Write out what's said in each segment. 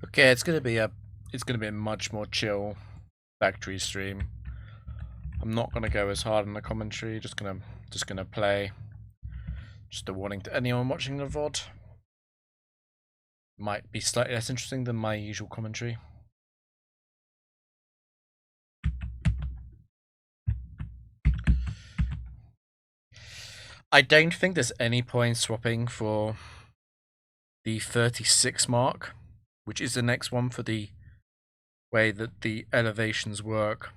Okay, it's gonna be a much more chill factory stream. I'm not gonna go as hard on the commentary. Just gonna play. Just a warning to anyone watching the VOD. Might be slightly less interesting than my usual commentary. I don't think there's any point swapping for the 36 mark, which is the next one for the way that the elevations work.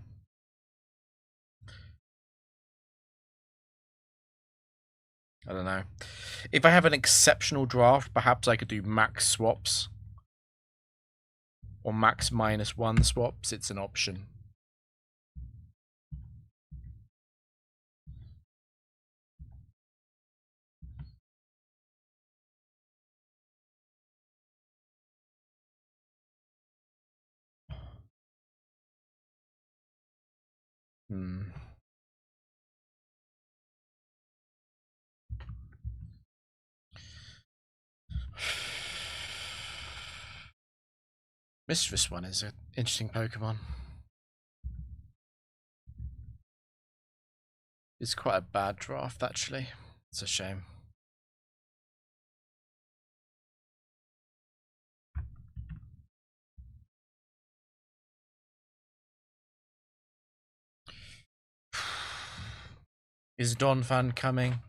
I don't know. If I have an exceptional draft, perhaps I could do max swaps. Or max -1 swaps, it's an option. Mistress one is an interesting Pokemon. It's quite a bad draft, actually. It's a shame. Is Donphan coming?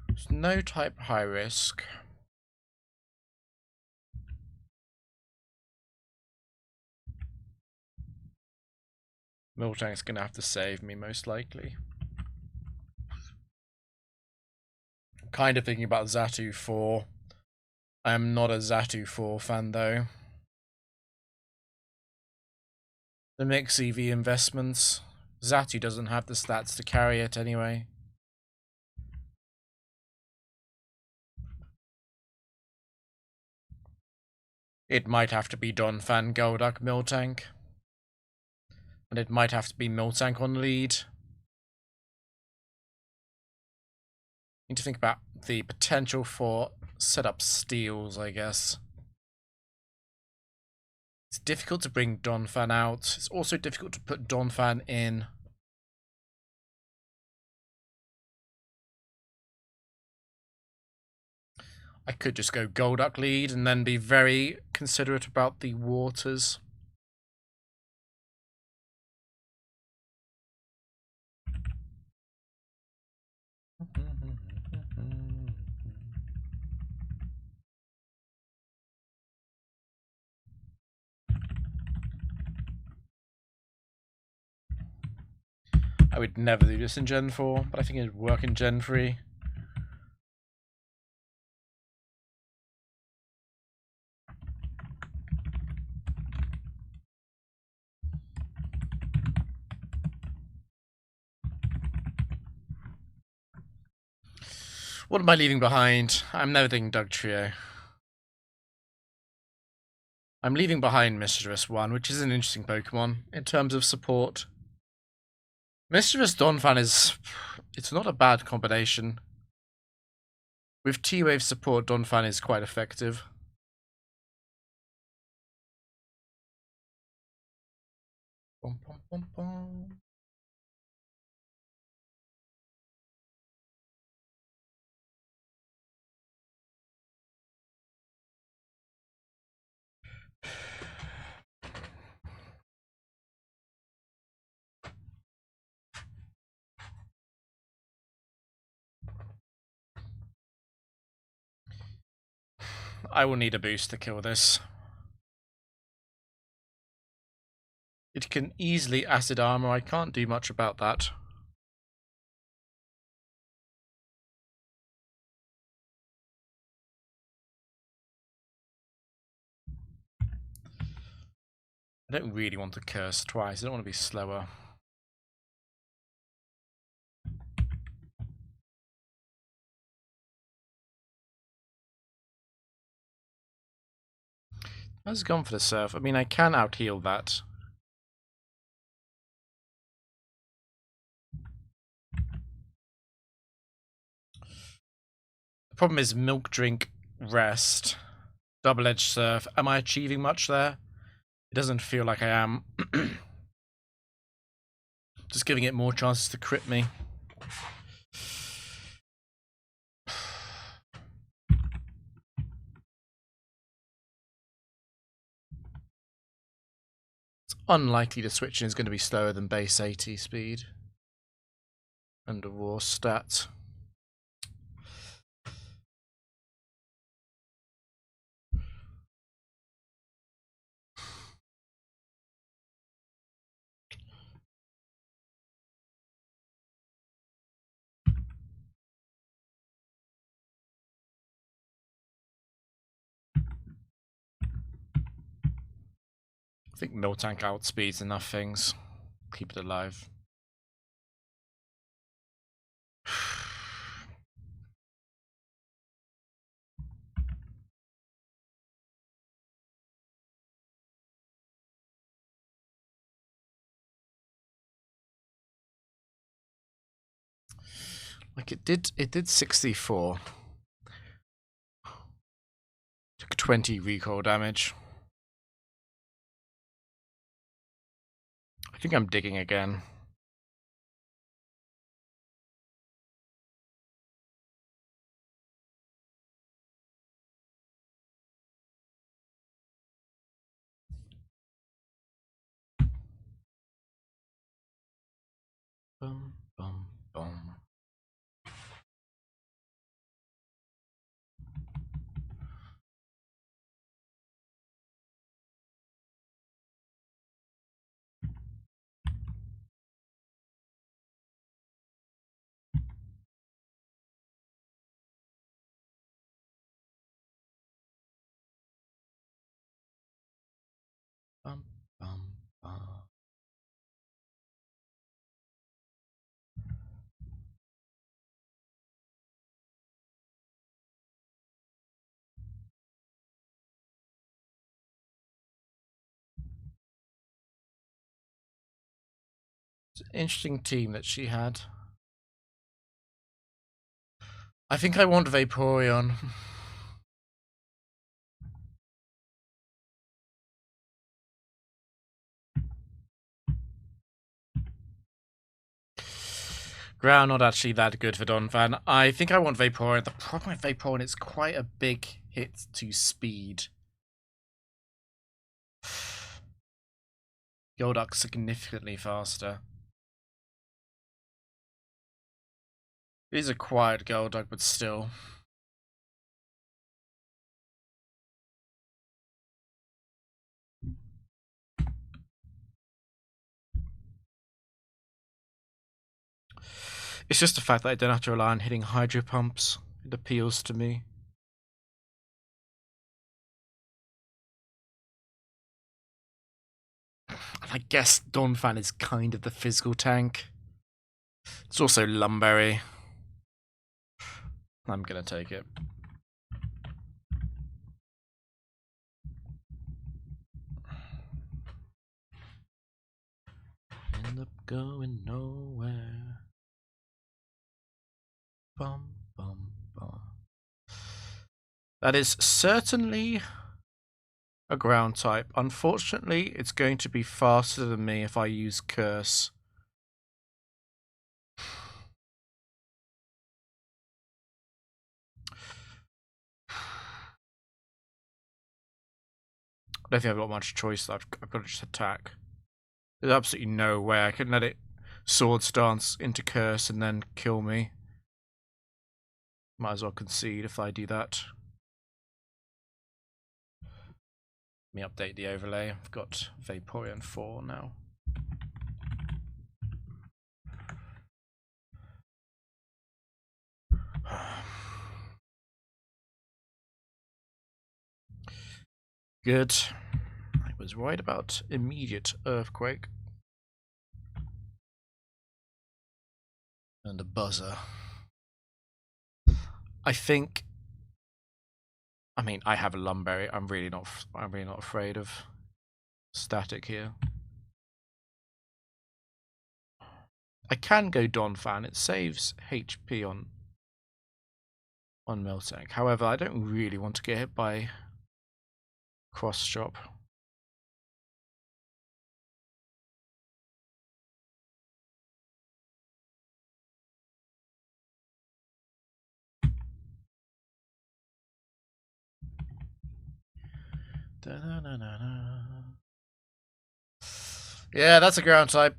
There's no type high risk. Miltank's gonna have to save me, most likely. I'm kind of thinking about Xatu 4. I am not a Xatu 4 fan, though. The mix EV investments. Xatu doesn't have the stats to carry it anyway. It might have to be Donphan, Golduck, Miltank. And it might have to be Miltank on lead. Need to think about the potential for setup steals, I guess. It's difficult to bring Donphan out. It's also difficult to put Donphan in. I could just go Golduck lead and then be very considerate about the waters. I would never do this in Gen 4, but I think it'd work in Gen 3. What am I leaving behind? I'm never thinking Dugtrio. I'm leaving behind Mischievous 1, which is an interesting Pokemon in terms of support. Mischievous Donphan is... it's not a bad combination. With T-Wave support, Donphan is quite effective. Bum, bum, bum, bum. I will need a boost to kill this. It can easily acid armor. I can't do much about that. I don't really want to curse twice. I don't want to be slower. Has gone for the surf. I mean, I can out-heal that. The problem is milk drink, rest, double-edged surf. Am I achieving much there? It doesn't feel like I am. Just giving it more chances to crit me. It's unlikely the switching is going to be slower than base 80 speed. Under war stats. I think no tank outspeeds enough things. Keep it alive. Like it did 64. Took 20 recoil damage. I think I'm digging again. Bum, bum, bum. Bum, bum, bum. It's an interesting team that she had. I think I want Vaporeon. Ground not actually that good for Donphan. I think I want Vaporeon. The problem with Vaporeon is quite a big hit to speed. Golduck's significantly faster. It is a quiet Golduck, but still. It's just the fact that I don't have to rely on hitting Hydro Pumps. It appeals to me. I guess Donphan is kind of the physical tank. It's also Lumberry. I'm gonna take it. End up going nowhere. Bum, bum, bum. That is certainly a ground type. Unfortunately, it's going to be faster than me if I use Curse. I don't think I've got much choice. I've got to just attack. There's absolutely no way I can let it Swords Dance into Curse and then kill me. Might as well concede if I do that. Let me update the overlay. I've got Vaporeon 4 now. Good. I was right about immediate earthquake. And a buzzer. I think I mean, I have a lumberry. I'm really not afraid of static here. I can go Don Fan. It saves HP on Miltank. However, I don't really want to get hit by cross chop. Yeah, that's a ground type.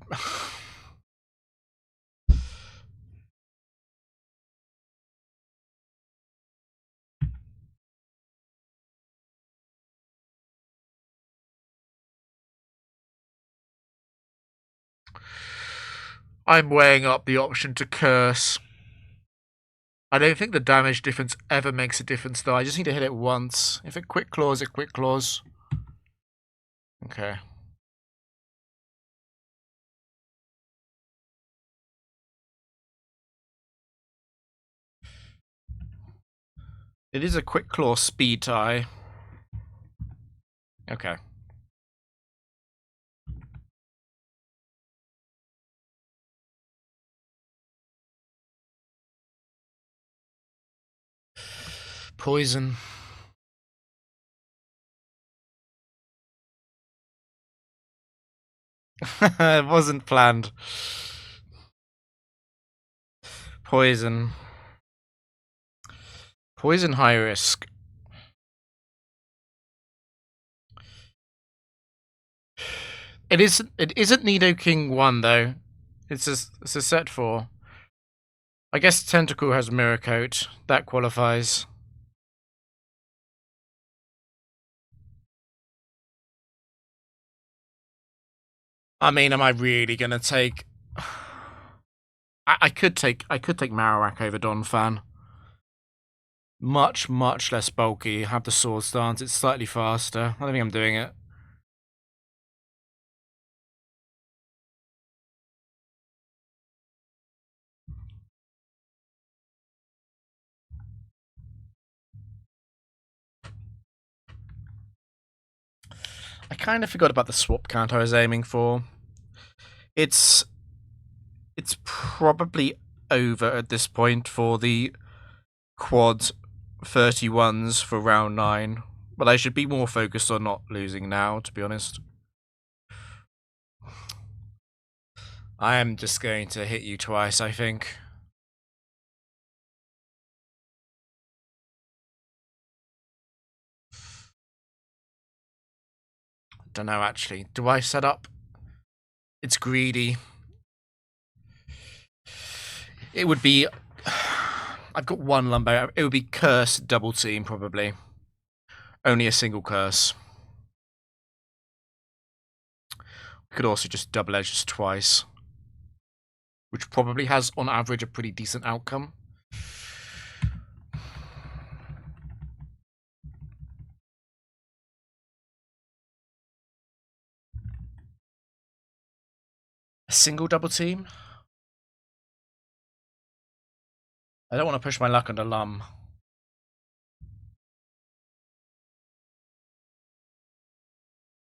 I'm weighing up the option to curse. I don't think the damage difference ever makes a difference, though. I just need to hit it once. If it quick claws, it quick claws. Okay. It is a quick claw speed tie. Okay. Poison. It wasn't planned. Poison. Poison high risk. It isn't Nidoking 1 though. It's a set 4. I guess Tentacle has Mirror Coat. That qualifies. I mean, am I really gonna take? I could take Marowak over Donphan. Much less bulky. Have the sword stance. It's slightly faster. I don't think I'm doing it. I kind of forgot about the swap count I was aiming for. It's probably over at this point for the quad 31s for round 9. But I should be more focused on not losing now, to be honest. I am just going to hit you twice, I think. Don't know, actually. Do I set up? It's greedy. It would be... I've got one Lumbo. It would be Curse double team, probably. Only a single Curse. We could also just double edge this twice. Which probably has, on average, a pretty decent outcome. A single double team? I don't want to push my luck on a Lum.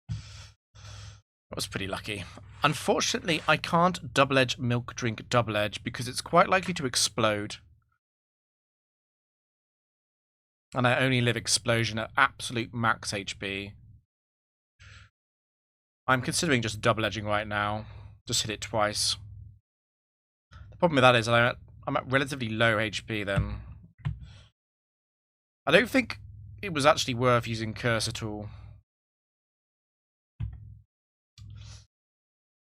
That was pretty lucky. Unfortunately, I can't double edge Milk Drink double edge because it's quite likely to explode. And I only live Explosion at absolute max HP. I'm considering just double edging right now. Just hit it twice. The problem with that is I'm at relatively low HP then. I don't think it was actually worth using Curse at all.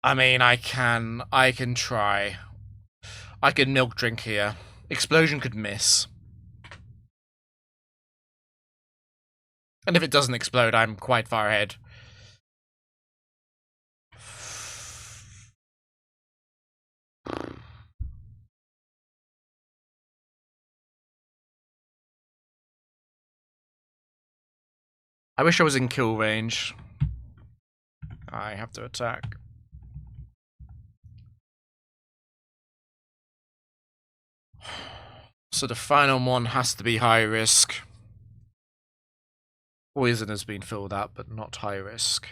I mean, I can try. I could Milk Drink here. Explosion could miss. And if it doesn't explode, I'm quite far ahead. I wish I was in kill range. I have to attack. So the final one has to be high risk. Poison has been filled out, but not high risk.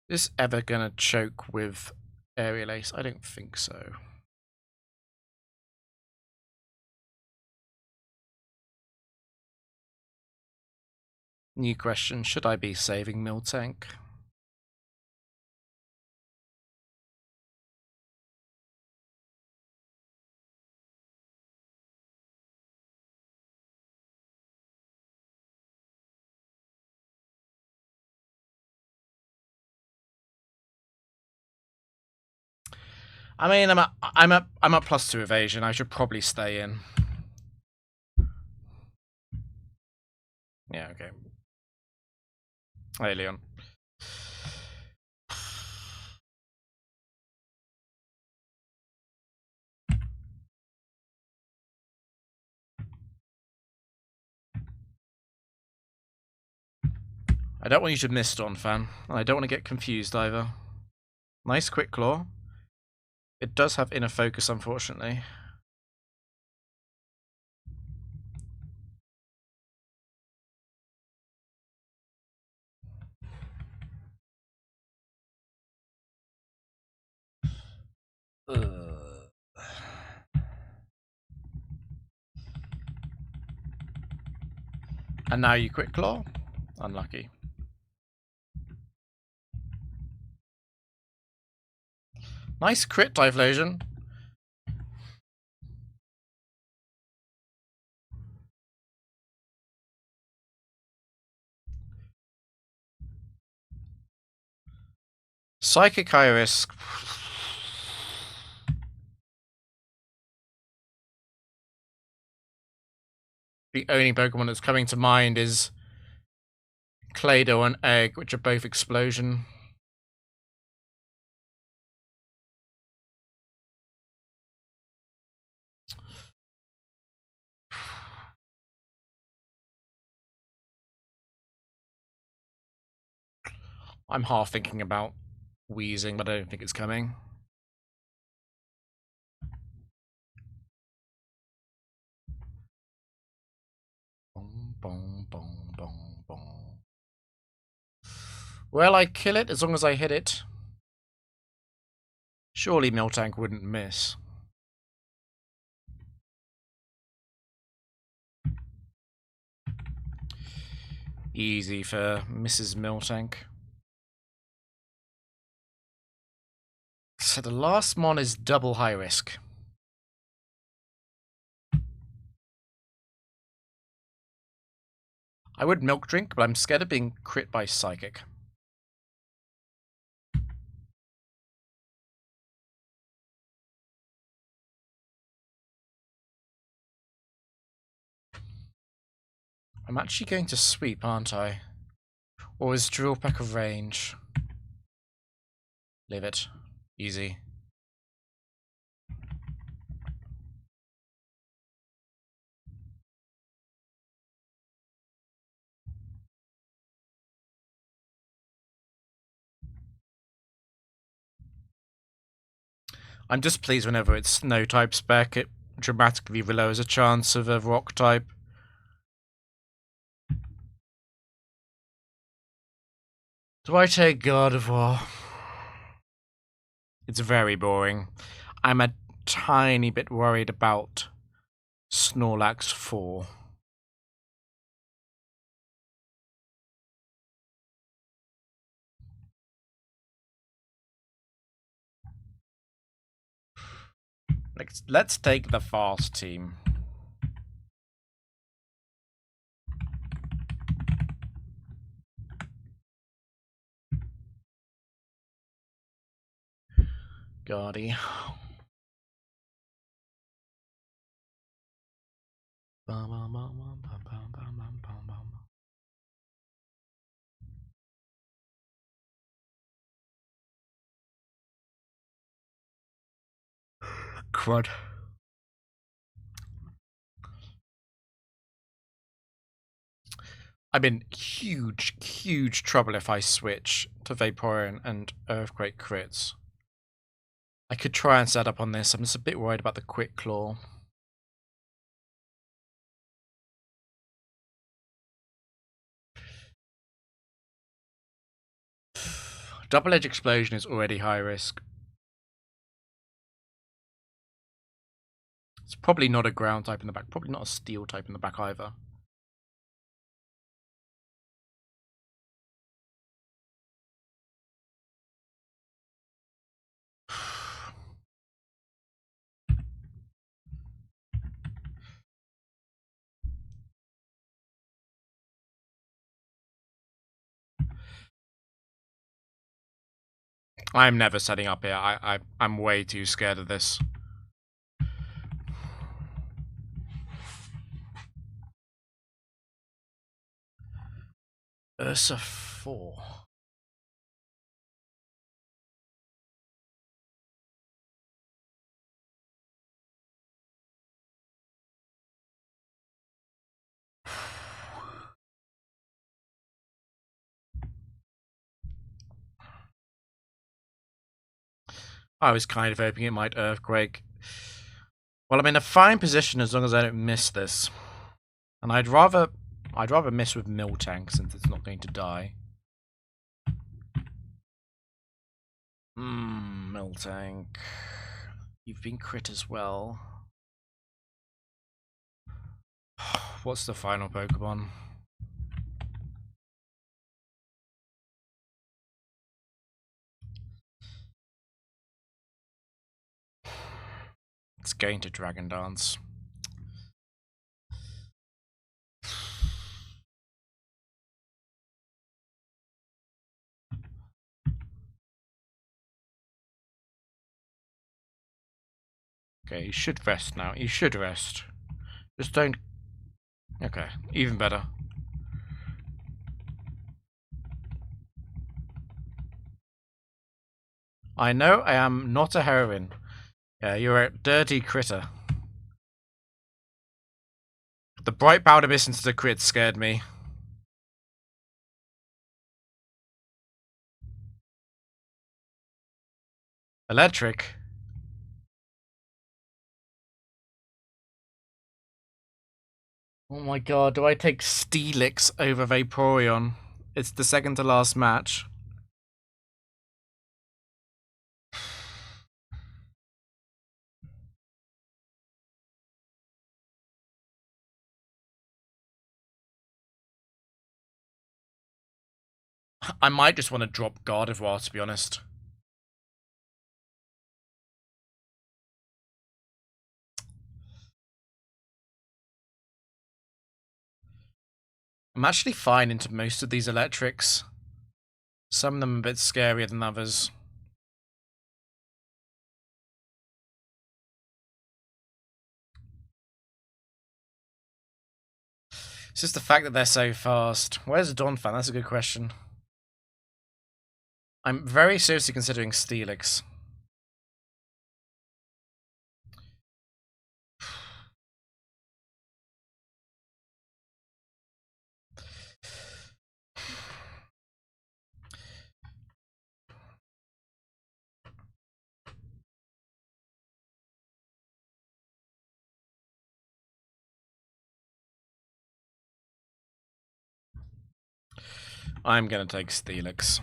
Is this ever gonna choke with Aerial Ace? I don't think so. New question, should I be saving Miltank? I mean, I'm at +2 evasion. I should probably stay in. Yeah, okay. Hey, Leon. I don't want you to miss Don Fan, and I don't want to get confused either. Nice quick claw. It does have inner focus, unfortunately. And now you quick claw. Unlucky. Nice crit Typhlosion. Psychic high risk. The only Pokemon that's coming to mind is Clado and Egg, which are both explosion. I'm half thinking about wheezing, but I don't think it's coming. Boom, boom, boom, boom, boom. Well, I kill it as long as I hit it. Surely Miltank wouldn't miss. Easy for Mrs. Miltank. So the last mon is double high risk. I would milk drink, but I'm scared of being crit by Psychic. I'm actually going to sweep, aren't I? Or is Drill Peck of range? Leave it. Easy. I'm just pleased whenever it's Snow type spec, it dramatically lowers a chance of a Rock type. Do I take God of War? It's very boring. I'm a tiny bit worried about Snorlax 4. Let's take the fast team. Guardy. Crud. I'm in huge trouble if I switch to Vaporeon and Earthquake crits. I could try and set up on this. I'm just a bit worried about the Quick Claw. Double Edge Explosion is already high risk. It's probably not a ground type in the back. Probably not a steel type in the back either. I'm never setting up here. I'm way too scared of this. Ursa 4. I was kind of hoping it might Earthquake. Well, I'm in a fine position as long as I don't miss this. And I'd rather miss with Miltank since it's not going to die. Miltank. You've been crit as well. What's the final Pokemon? It's going to Dragon Dance. Okay, you should rest now. You should rest. Just don't... Okay, even better. I know I am not a heroine. Yeah, you're a dirty critter. The bright powder miss into the crit scared me. Electric? Oh my god, do I take Steelix over Vaporeon? It's the second to last match. I might just want to drop Gardevoir, to be honest. I'm actually fine into most of these electrics. Some of them a bit scarier than others. It's just the fact that they're so fast. Where's Donphan? That's a good question. I'm very seriously considering Steelix. I'm gonna take Steelix.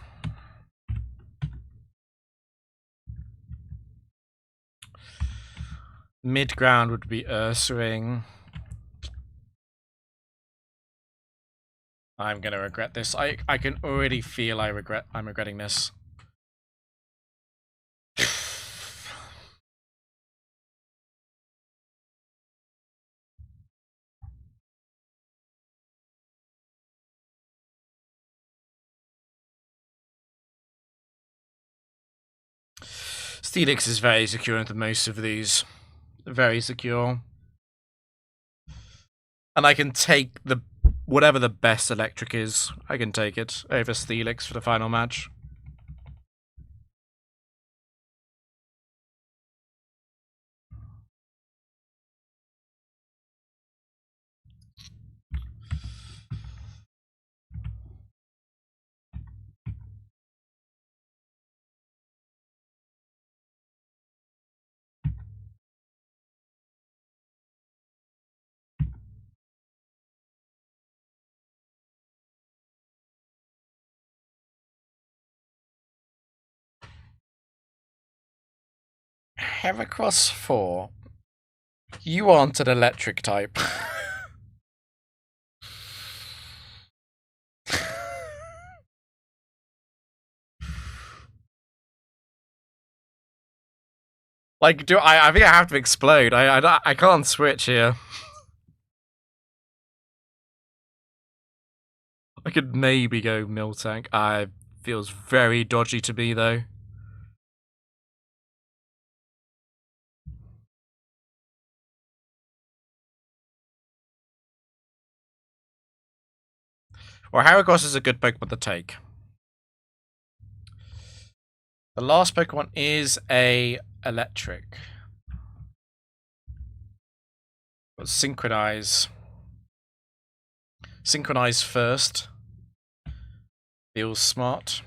Mid ground would be Ursaring. I'm gonna regret this. I can already feel I'm regretting this. Steelix is very secure into most of these. Very secure. And I can take the whatever the best electric is. I can take it over Steelix for the final match. Heracross 4. You aren't an electric type. Like, I think I have to explode. I can't switch here. I could maybe go Miltank. Feels very dodgy to me though. Well, Heracross is a good Pokemon to take. The last Pokemon is a electric. But Synchronize. Synchronize first. Feels smart.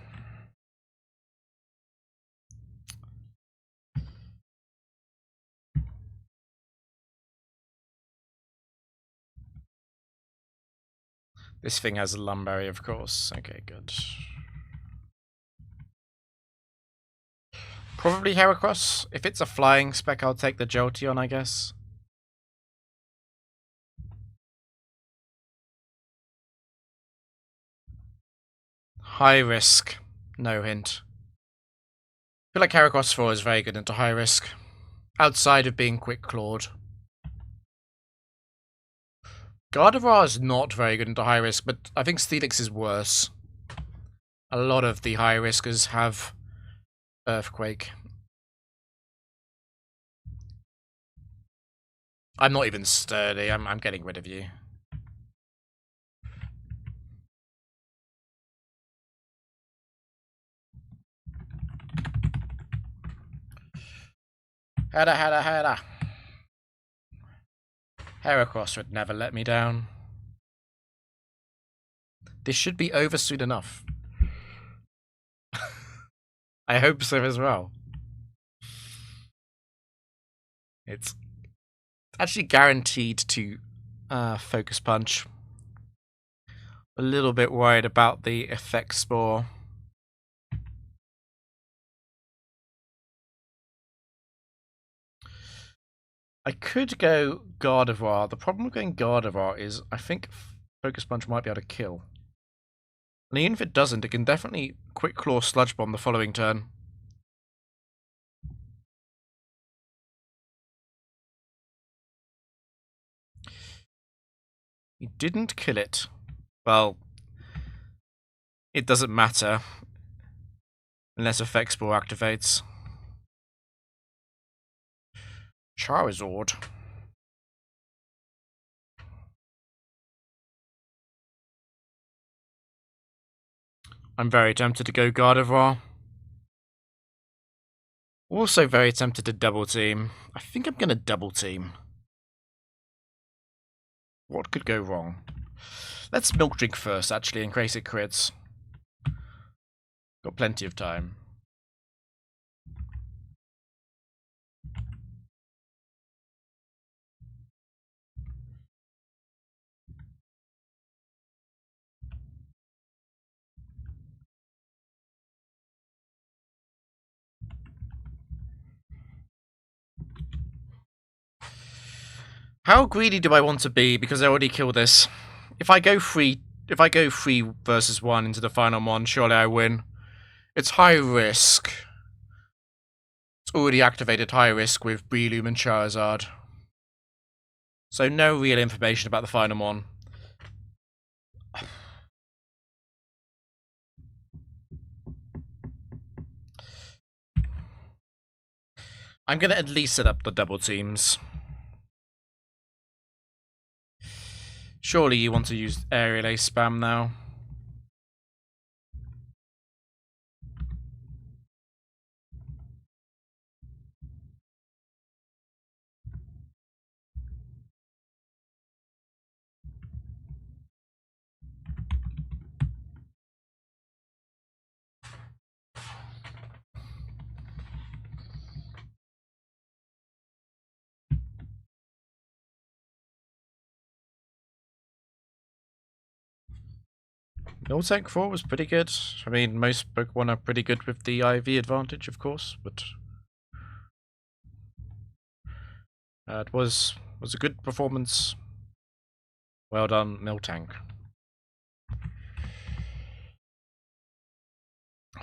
This thing has a Lumberry, of course. Okay, good. Probably Heracross. If it's a flying spec, I'll take the Jolteon, I guess. High risk. No hint. I feel like Heracross 4 is very good into high risk. Outside of being quick clawed. Gardevoir is not very good into high risk, but I think Steelix is worse. A lot of the high riskers have Earthquake. I'm not even sturdy. I'm getting rid of you. Hada. Heracross would never let me down. This should be over soon enough. I hope so as well. It's actually guaranteed to Focus Punch. A little bit worried about the Effect Spore. I could go Gardevoir. The problem with going Gardevoir is I think Focus Punch might be able to kill. And even if it doesn't, it can definitely Quick Claw Sludge Bomb the following turn. He didn't kill it. Well, it doesn't matter. Unless Effect Spore activates. Charizard. I'm very tempted to go Gardevoir. Also very tempted to double team. I think I'm going to double team. What could go wrong? Let's Milk Drink first, actually, in case it crits. Got plenty of time. How greedy do I want to be? Because I already killed this. If I go 3 versus 1 into the final one, surely I win. It's high risk. It's already activated high risk with Breloom and Charizard. So no real information about the final one. I'm going to at least set up the double teams. Surely you want to use Aerial Ace spam now. Miltank 4 was pretty good. I mean, most Pokemon are pretty good with the IV advantage, of course, but It was a good performance. Well done, Miltank.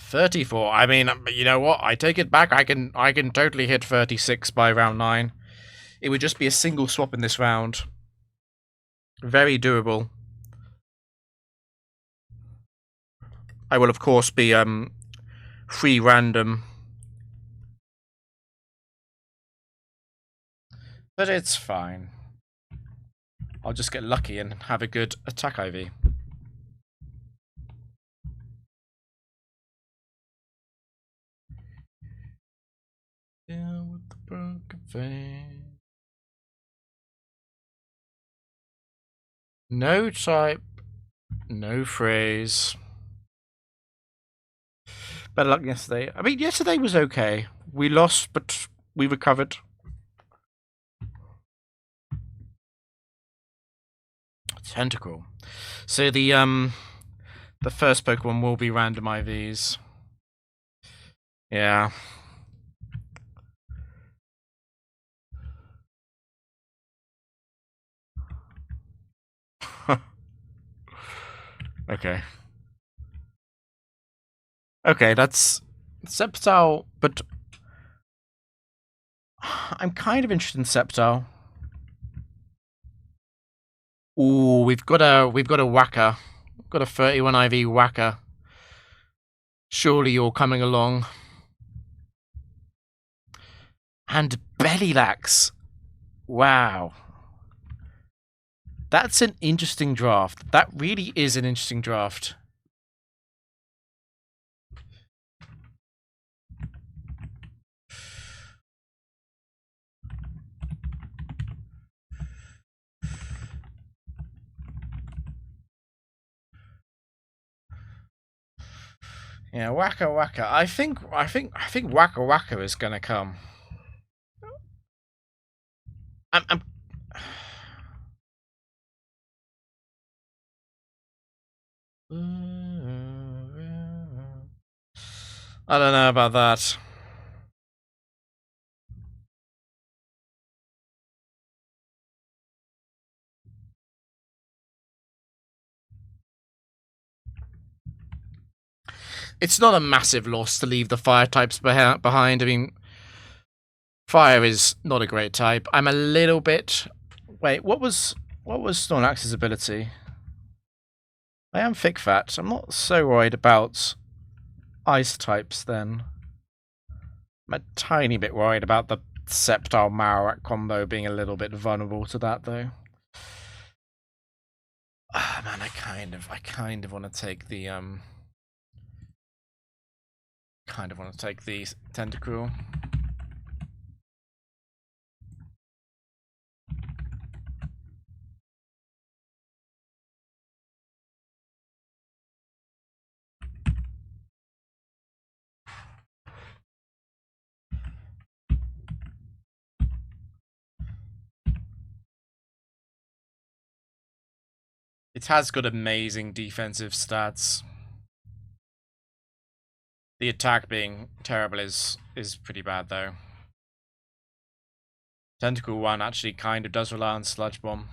34. I mean, you know what? I take it back. I can totally hit 36 by round 9. It would just be a single swap in this round. Very doable. I will of course be free random. But it's fine. I'll just get lucky and have a good attack IV. Down with the broken face. No type, no phrase. Better luck yesterday. I mean, yesterday was okay. We lost, but we recovered. Tentacle. So the first Pokemon will be random IVs. Yeah. Okay. Okay, that's Sceptile, but I'm kind of interested in Sceptile. Ooh, we've got a whacker. We've got a 31 IV whacker. Surely you're coming along. And Bellylax. Wow. That's an interesting draft. That really is an interesting draft. Yeah, Waka Waka. I think Waka Waka is gonna come. I'm I don't know about that. It's not a massive loss to leave the fire types behind. I mean, fire is not a great type. I'm a little bit. Wait, what was Snorlax's ability? I am thick fat. I'm not so worried about ice types then. I'm a tiny bit worried about the Sceptile Marowak combo being a little bit vulnerable to that though. Ah, man, I kind of want to take the Tentacruel. It has got amazing defensive stats. The attack being terrible is pretty bad though. Tentacle 1 actually kind of does rely on Sludge Bomb.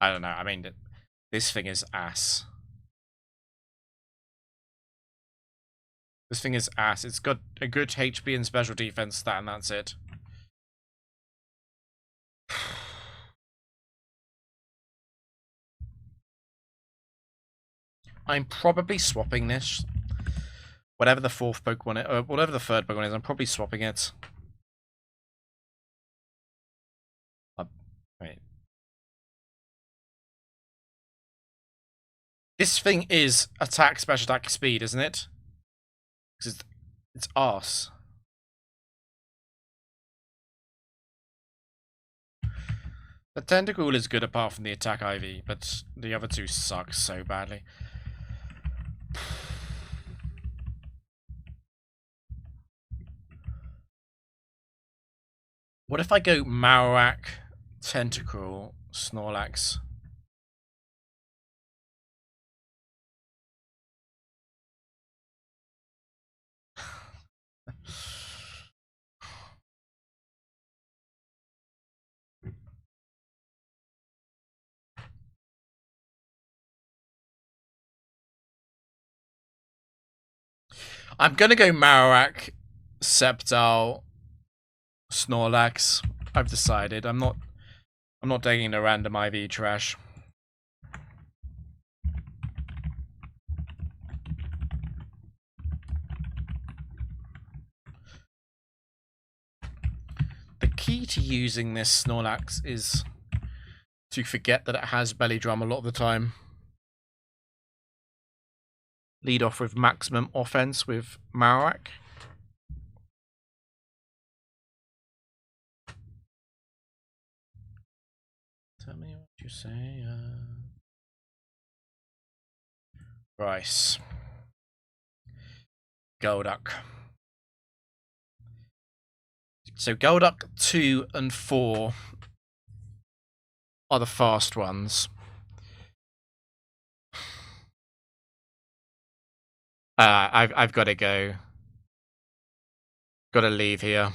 I don't know, I mean, this thing is ass. This thing is ass. It's got a good HP and special defense stat, and that's it. I'm probably swapping this. Whatever the fourth Pokemon is, or whatever the third Pokemon is, I'm probably swapping it. Wait. This thing is attack, special attack, speed, isn't it? Because it's arse. The Tentacool is good apart from the attack IV, but the other two suck so badly. What if I go Marowak, Tentacruel, Snorlax? I'm gonna go Marowak, Sceptile, Snorlax. I've decided. I'm not taking the random IV trash. The key to using this Snorlax is to forget that it has Belly Drum a lot of the time. Lead off with maximum offense with Marowak. Tell me what you say. Rice. Golduck. So Golduck 2 and 4 are the fast ones. I've got to go. Got to leave here.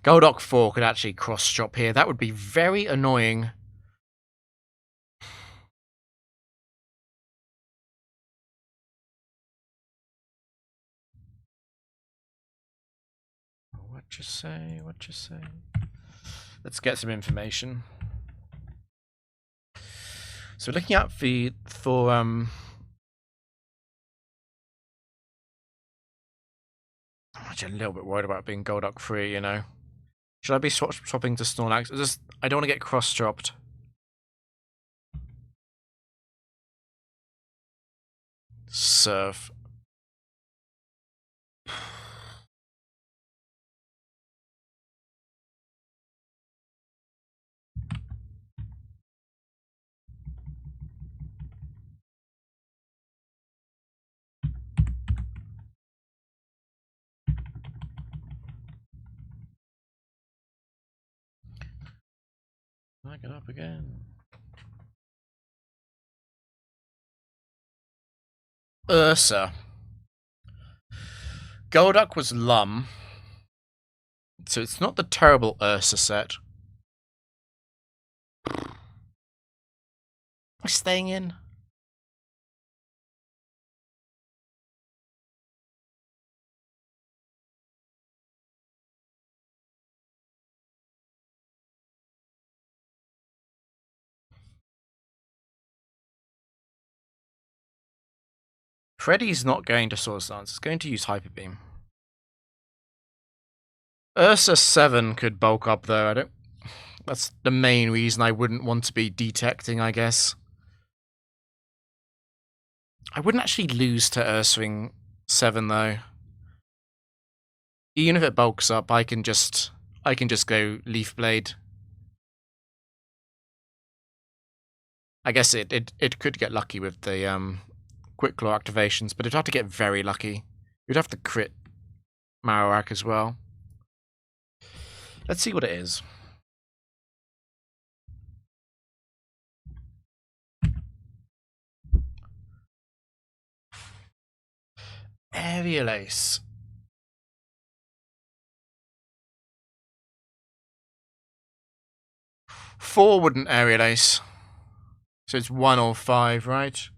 Golduck 4 could actually cross-chop here. That would be very annoying. What you say? What you say? Let's get some information. So we're looking at for I'm actually a little bit worried about being Golduck 3, you know. Should I be swapping to Snorlax? I don't want to get cross-chopped. Surf. I get up again. Ursa. Golduck was Lum. So it's not the terrible Ursa set. Am I staying in? Freddy's not going to Swords Dance. It's going to use Hyper Beam. Ursa 7 could bulk up though. I don't. That's the main reason I wouldn't want to be detecting, I guess. I wouldn't actually lose to Urswing 7 though. Even if it bulks up, I can just go Leaf Blade. I guess it could get lucky with the Quick Claw activations, but it'd have to get very lucky. You'd have to crit Marowak as well. Let's see what it is. Aerial Ace. Four wouldn't Aerial Ace. So it's 1 or 5, right?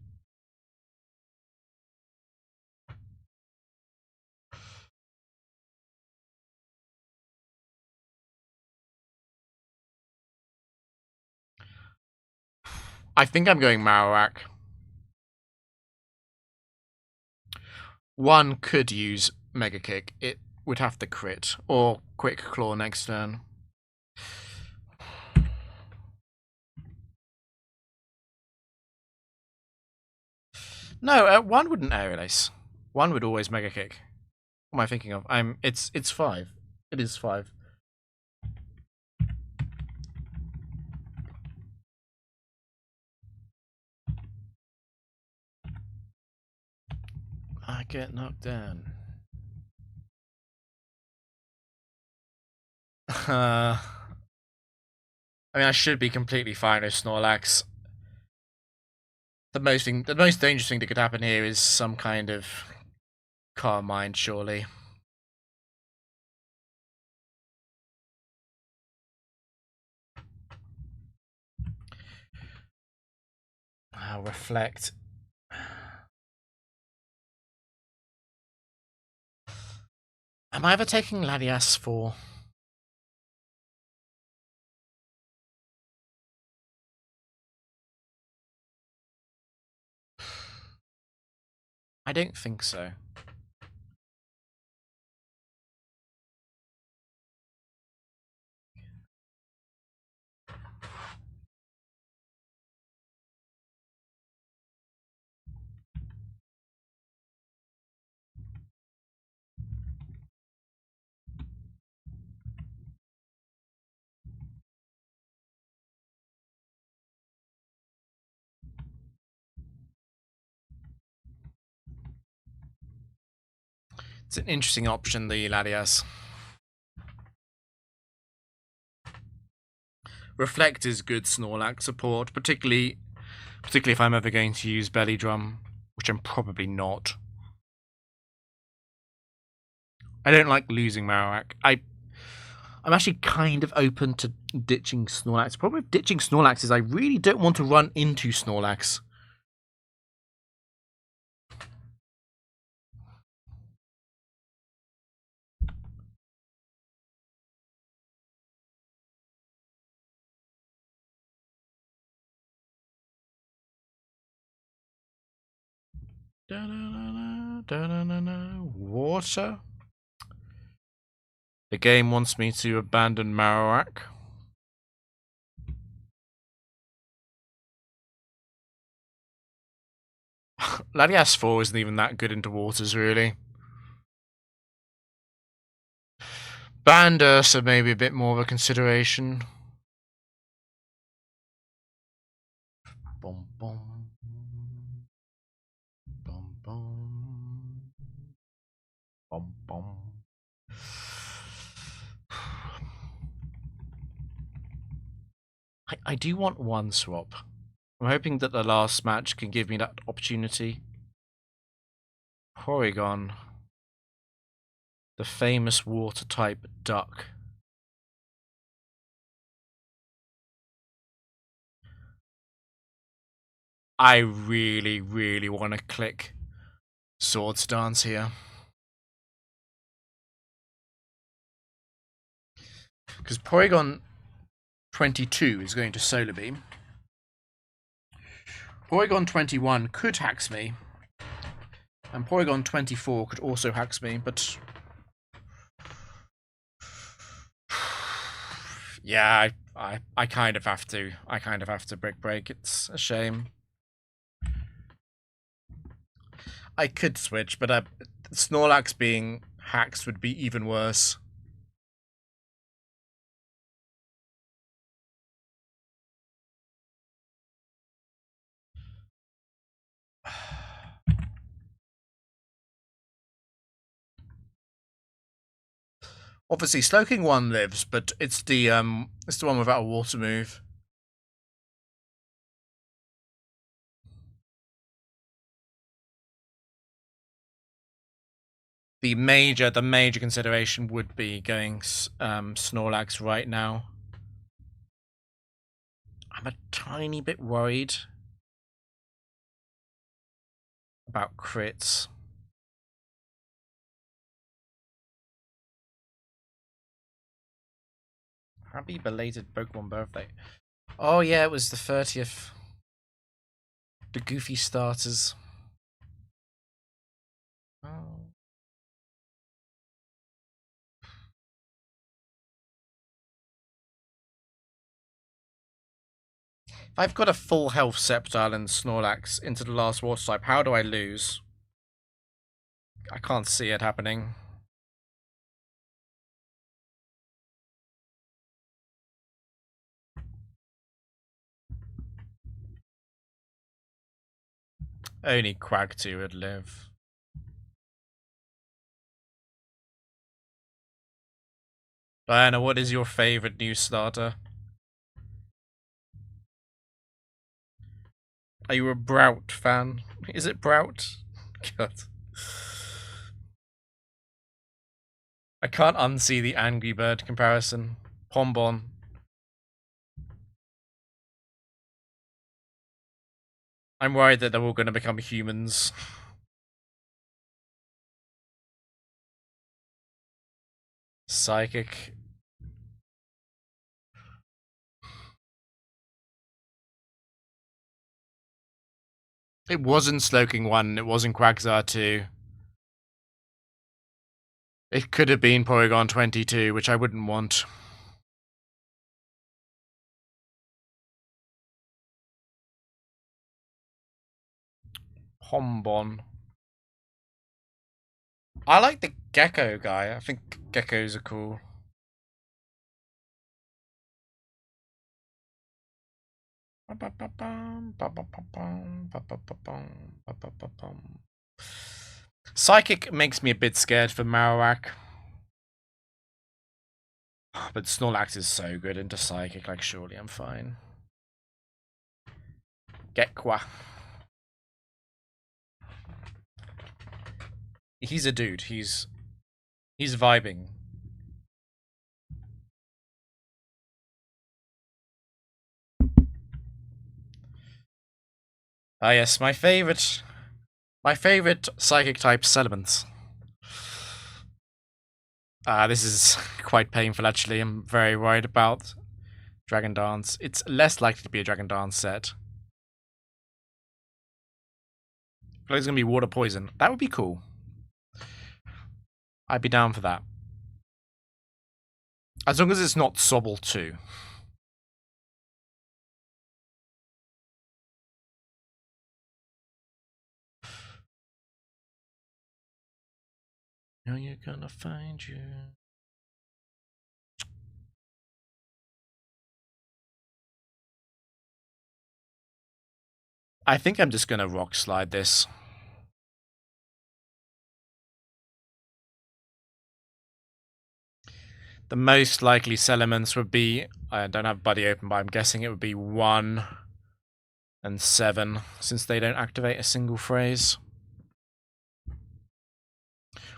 I think I'm going Marowak. One could use Mega Kick. It would have to crit. Or Quick Claw next turn. No, one wouldn't Aerial Ace. One would always Mega Kick. What am I thinking of? It's 5. It is 5. I get knocked down. I mean, I should be completely fine with Snorlax. The most dangerous thing that could happen here is some kind of Carmine, surely. Reflect. Am I ever taking Ladias for? I don't think so. It's an interesting option, the Ladias. Reflect is good Snorlax support, particularly if I'm ever going to use Belly Drum, which I'm probably not. I don't like losing Marowak. I'm actually kind of open to ditching Snorlax. The problem with ditching Snorlax is I really don't want to run into Snorlax. Water. The game wants me to abandon Marowak. Latias 4 isn't even that good into waters, really. Banned Ursa may be a bit more of a consideration. Bum, bum. Bum, bum. Bum, bum. I do want one swap. I'm hoping that the last match can give me that opportunity. Porygon. The famous water-type duck. I really, really want to click Swords Dance here. Because Porygon 22 is going to Solar Beam. Porygon 21 could Hax me. And Porygon 24 could also Hax me, but... yeah, I kind of have to. I kind of have to break. It's a shame. I could switch, but Snorlax being Haxed would be even worse. Obviously, Slowking 1 lives, but it's the one without a water move. The major consideration would be going Snorlax right now. I'm a tiny bit worried about crits. Happy belated Pokemon birthday. Oh yeah, it was the 30th. The goofy starters. Oh. If I've got a full health Sceptile and Snorlax into the last water type, how do I lose? I can't see it happening. Only Quagtu would live. Diana, what is your favourite new starter? Are you a Brout fan? Is it Brout? God. I can't unsee the Angry Bird comparison. Pombon. I'm worried that they're all going to become humans. Psychic. It wasn't Slowking 1, it wasn't Quagsire 2. It could have been Porygon 22, which I wouldn't want. Pombon. I like the Gecko guy. I think geckos are cool. Psychic makes me a bit scared for Marowak. But Snorlax is so good into Psychic, like surely I'm fine. Gekwa. He's a dude, he's vibing. Ah yes, my favorite psychic type, Salamence. This is quite painful actually. I'm very worried about Dragon Dance. It's less likely to be a Dragon Dance set. But it's gonna be Water Poison. That would be cool. I'd be down for that. As long as it's not Sobble 2. Now you're gonna find you. I think I'm just gonna Rock Slide this. The most likely Salamence would be, I don't have Buddy open, but I'm guessing it would be 1 and 7, since they don't activate a single phrase.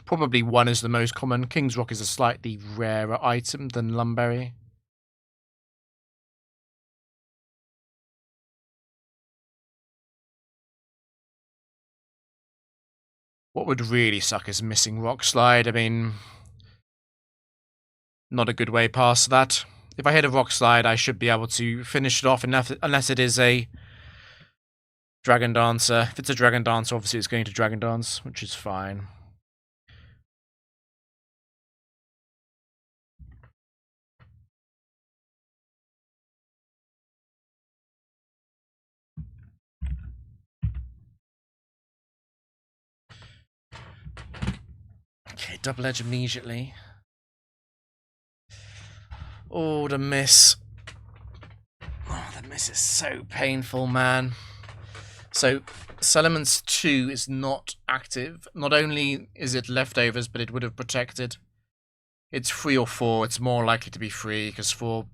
Probably 1 is the most common. King's Rock is a slightly rarer item than Lumberry. What would really suck is missing Rock Slide. I mean, not a good way past that. If I hit a Rock Slide, I should be able to finish it off, unless it is a Dragon Dancer. If it's a Dragon Dancer, obviously it's going to Dragon Dance, which is fine. Okay, Double Edge immediately. Oh, the miss. Oh, the miss is so painful, man. So, Salamence 2 is not active. Not only is it leftovers, but it would have protected. It's 3 or 4. It's more likely to be 3, because 4...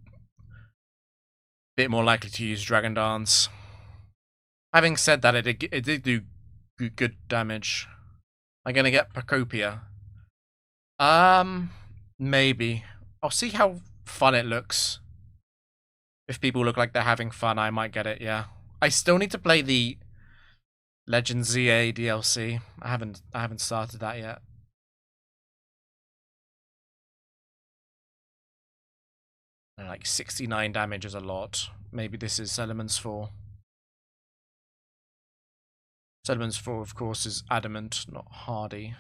bit more likely to use Dragon Dance. Having said that, it did do good damage. I'm gonna get Pacopia. Maybe. I'll see how fun it looks. If people look like they're having fun, I might get it, yeah. I still need to play the Legend ZA DLC. I haven't started that yet. Like 69 damage is a lot. Maybe this is Salamence 4. Salamence 4, of course, is Adamant, not Hardy.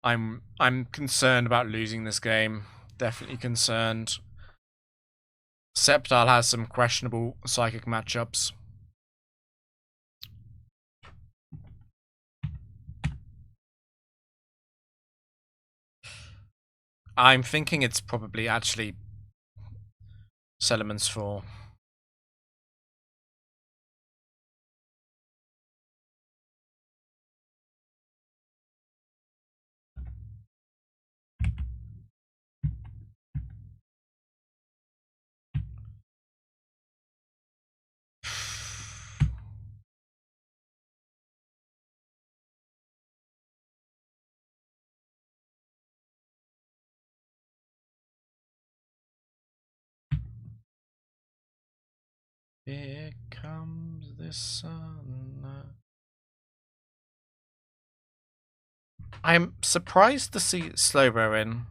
I'm concerned about losing this game. Definitely concerned. Sceptile has some questionable psychic matchups. I'm thinking it's probably actually Salamence 4. Here comes the sun. I'm surprised to see Slowbro in.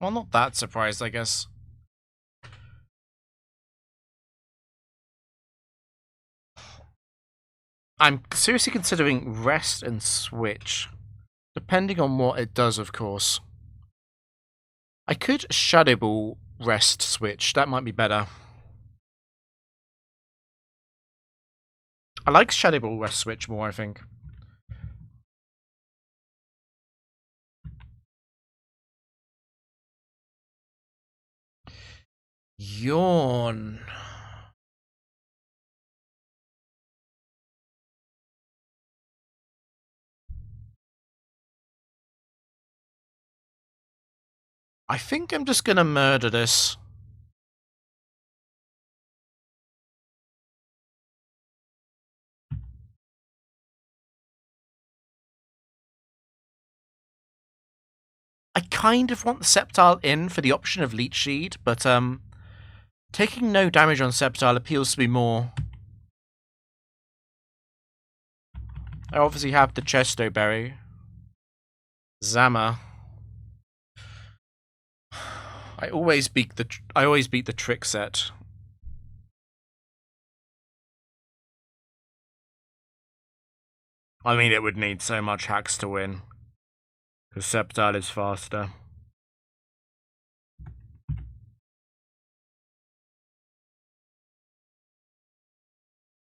Well, not that surprised, I guess. I'm seriously considering rest and switch. Depending on what it does, of course. I could Shadow Ball rest switch. That might be better. I like Shadow Ball rest switch more, I think. Yawn. I think I'm just gonna murder this. I kind of want the Sceptile in for the option of Leech Seed, but taking no damage on Sceptile appeals to me more. I obviously have the Chesto Berry. Zama. I always beat the trick set. I mean, it would need so much hacks to win. Because Sceptile is faster.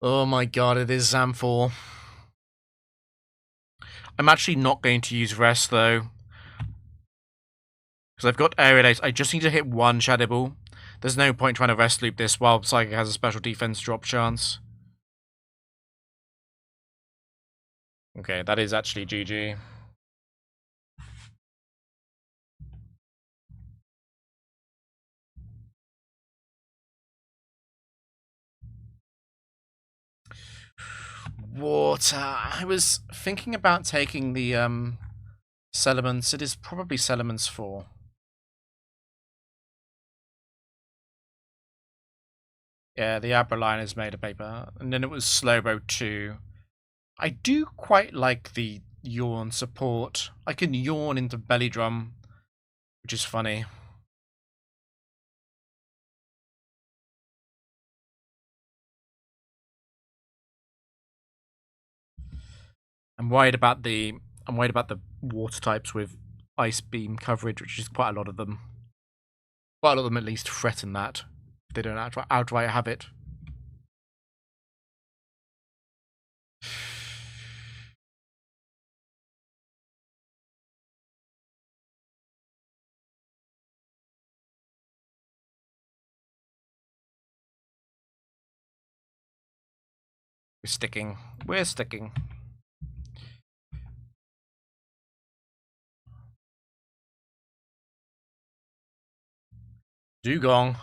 Oh my god, it is Zamfor. I'm actually not going to use Rest, though. Because I've got Aerial Ace. I just need to hit one Shadow Ball. There's no point trying to Rest Loop this while Psychic has a special defense drop chance. Okay, that is actually GG. Water. I was thinking about taking the Salamence. It is probably Salamence 4. Yeah, the Abraline is made of paper. And then it was Slowbro 2. I do quite like the Yawn support. I can yawn into Belly Drum, which is funny. I'm worried about the water types with Ice Beam coverage, which is quite a lot of them. Quite a lot of them at least threaten that. They don't outright have it. We're sticking. We're sticking. Dugong.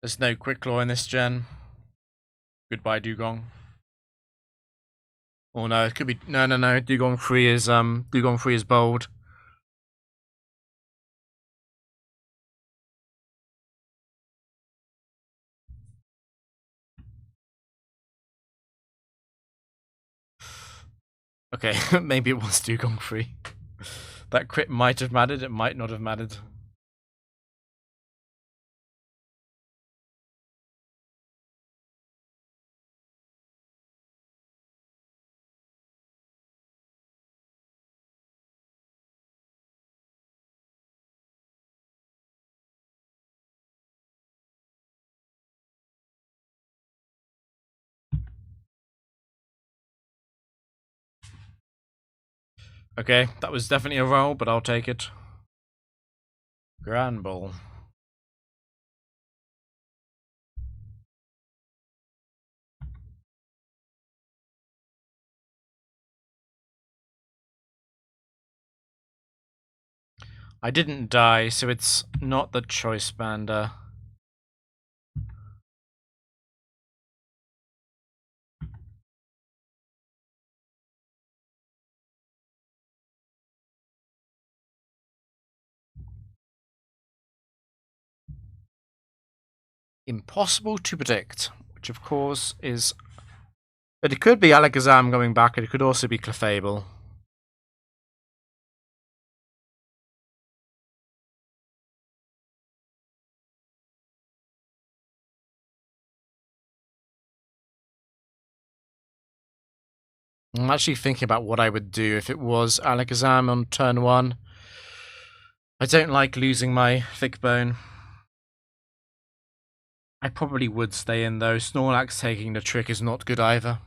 There's no Quick Claw in this gen. Goodbye, Dugong. Oh no, it could be no. Dugong 3 is bold. Okay, maybe it was Dugong 3. That crit might have mattered, it might not have mattered. Okay, that was definitely a roll, but I'll take it. Grand Ball. I didn't die, so it's not the Choice Bander. impossible to predict, which of course is... But it could be Alakazam going back, and it could also be Clefable. I'm actually thinking about what I would do if it was Alakazam on turn 1. I don't like losing my thick bone. I probably would stay in though. Snorlax taking the trick is not good either.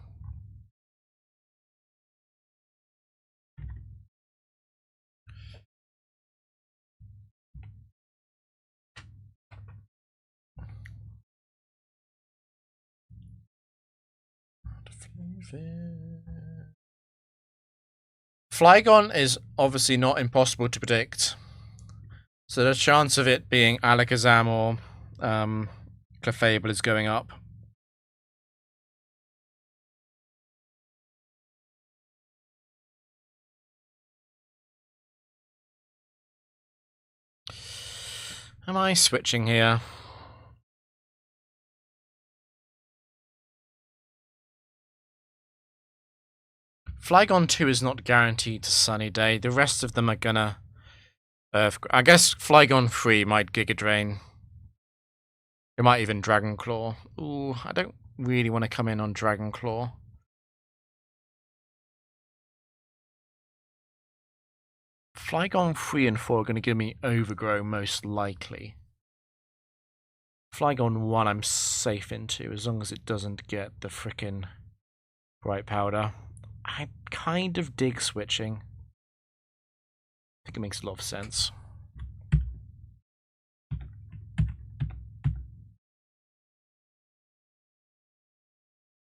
Flygon is obviously not impossible to predict. So the chance of it being Alakazam or Clefable is going up. Am I switching here? Flygon 2 is not guaranteed to Sunny Day. The rest of them are gonna... I guess Flygon 3 might Giga Drain. It might even Dragon Claw. Ooh, I don't really want to come in on Dragon Claw. Flygon 3 and 4 are going to give me Overgrow most likely. Flygon 1 I'm safe into as long as it doesn't get the frickin' Bright Powder. I kind of dig switching. I think it makes a lot of sense.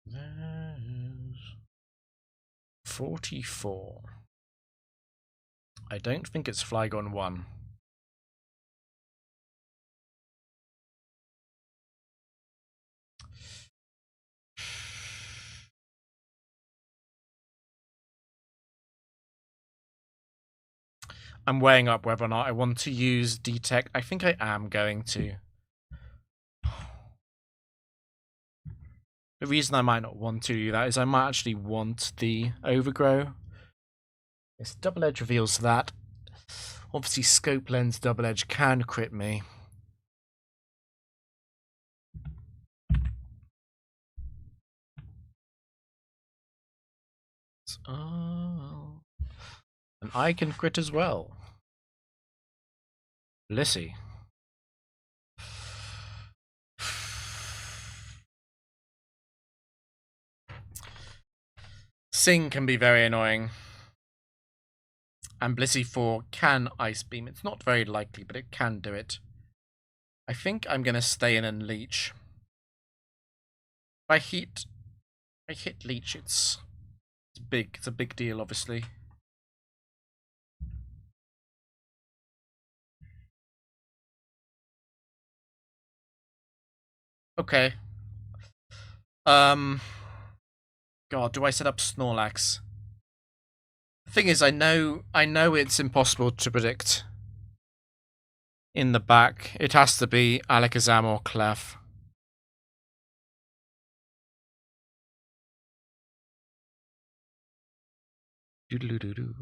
There's 44. I don't think it's Flygon 1. I'm weighing up whether or not I want to use Detect. I think I am going to. The reason I might not want to do that is I might actually want the Overgrow. This Double Edge reveals that. Obviously, Scope Lens Double Edge can crit me. Oh. And I can crit as well. Lissy. Sing can be very annoying. And Blissey 4 can Ice Beam. It's not very likely, but it can do it. I think I'm going to stay in and Leech. If I hit Leech, it's big. It's a big deal, obviously. Okay. God, do I set up Snorlax? The thing is, I know it's impossible to predict. In the back, it has to be Alakazam or Clef. Doodle-doo-doo-doo.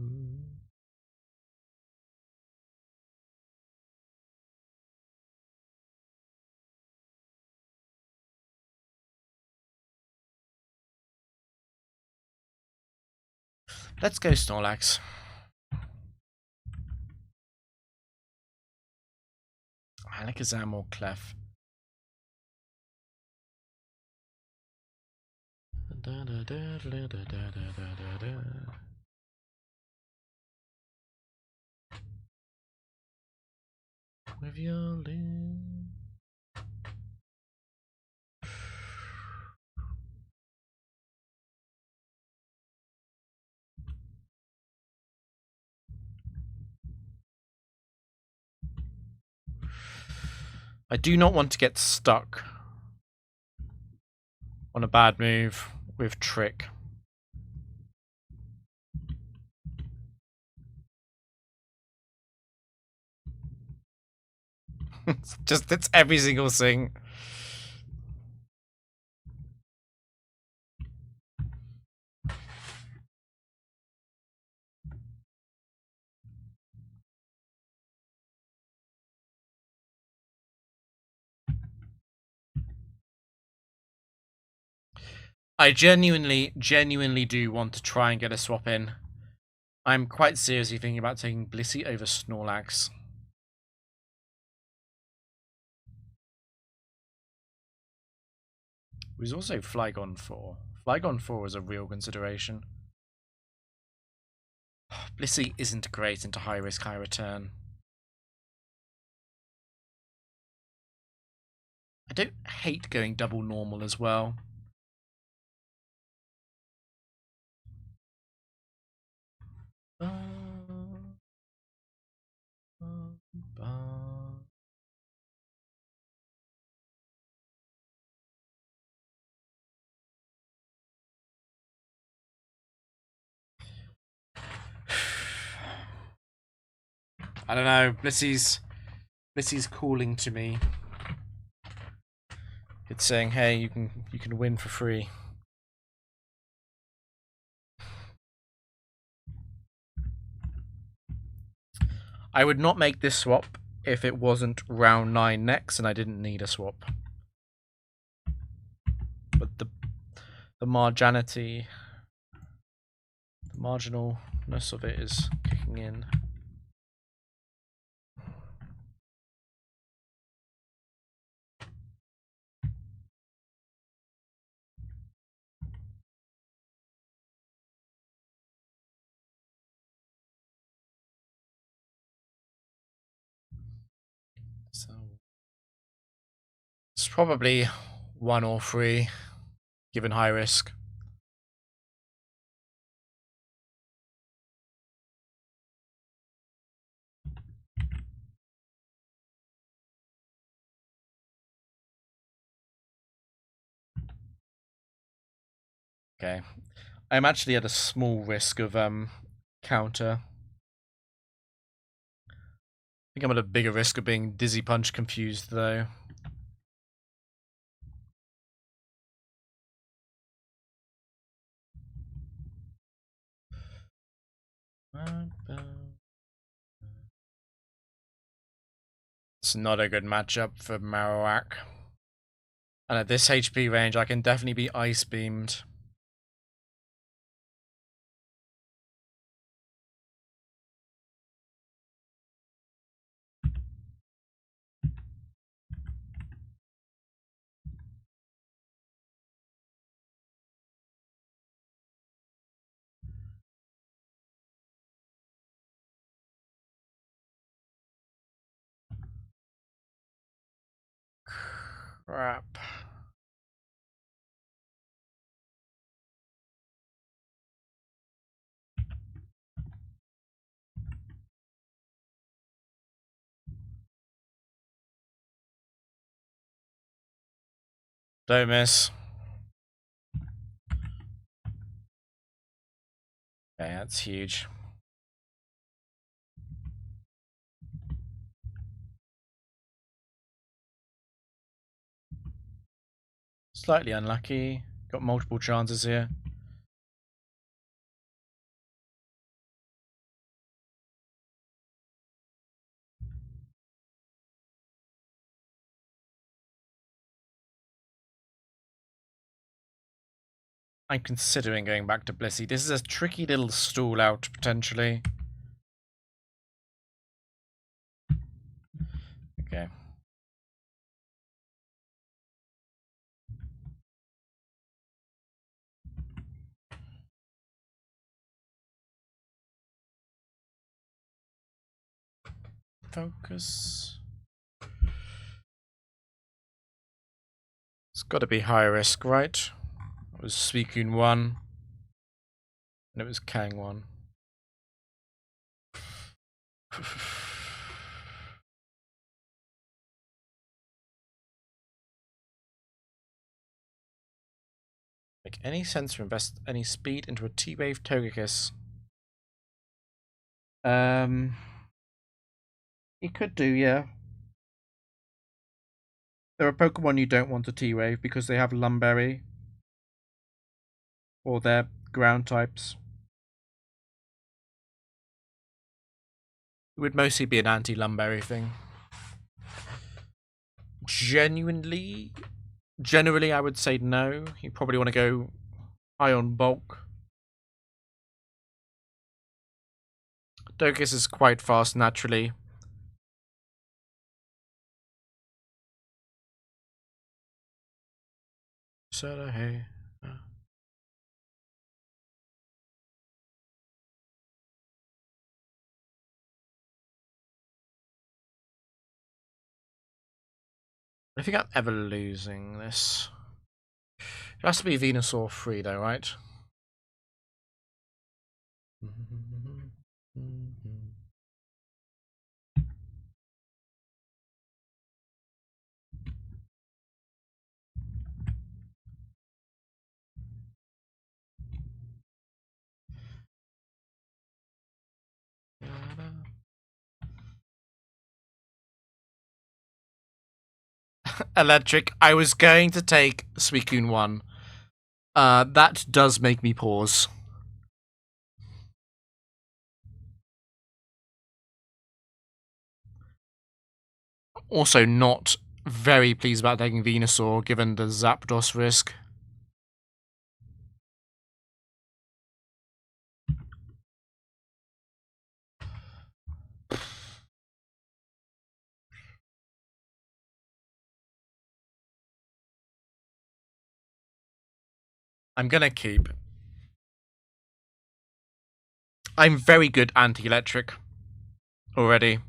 Let's go Snorlax. Alakazam or Clef. With your lips. I do not want to get stuck on a bad move with Trick. It's every single thing. I genuinely do want to try and get a swap in. I'm quite seriously thinking about taking Blissey over Snorlax. There's also Flygon 4. Flygon 4 is a real consideration. Blissey isn't great into high risk, high return. I don't hate going double normal as well. I don't know. Blissey's calling to me. It's saying, "Hey, you can win for free." I would not make this swap if it wasn't round 9 next and I didn't need a swap. But the marginality, the marginalness of it is kicking in. So it's probably 1 or 3, given high risk. Okay, I'm actually at a small risk of counter. I think I'm at a bigger risk of being Dizzy Punch confused though. It's not a good matchup for Marowak. And at this HP range, I can definitely be Ice Beamed. Crap. Don't miss. Okay, that's huge. Slightly unlucky. Got multiple chances here. I'm considering going back to Blissey. This is a tricky little stall out, potentially. Okay. Focus. It's got to be high risk, right? It was Suicune 1. And it was Kang 1. Make any sense to invest any speed into a T-Wave Togekiss? It could do, yeah. There are Pokemon you don't want to T-Wave because they have Lumberry. Or they're ground types. It would mostly be an anti-Lumberry thing. Generally, I would say no. You probably want to go Ion bulk. Docus is quite fast naturally. So hey. I think I'm ever losing this. It has to be Venusaur 3 though, right? Electric. I was going to take Suicune 1. That does make me pause. Also not very pleased about taking Venusaur, given the Zapdos risk. I'm gonna keep. I'm very good anti-electric already.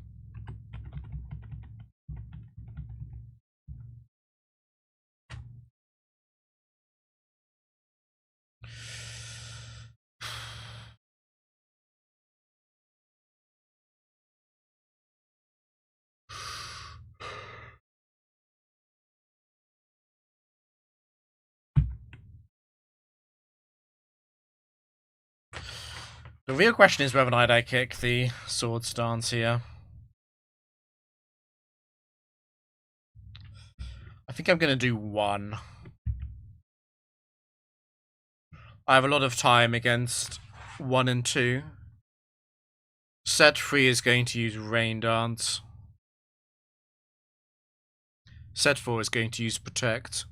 The real question is whether or not I kick the sword stance here. I think I'm gonna do 1. I have a lot of time against 1 and 2. Set 3 is going to use Rain Dance. Set 4 is going to use Protect.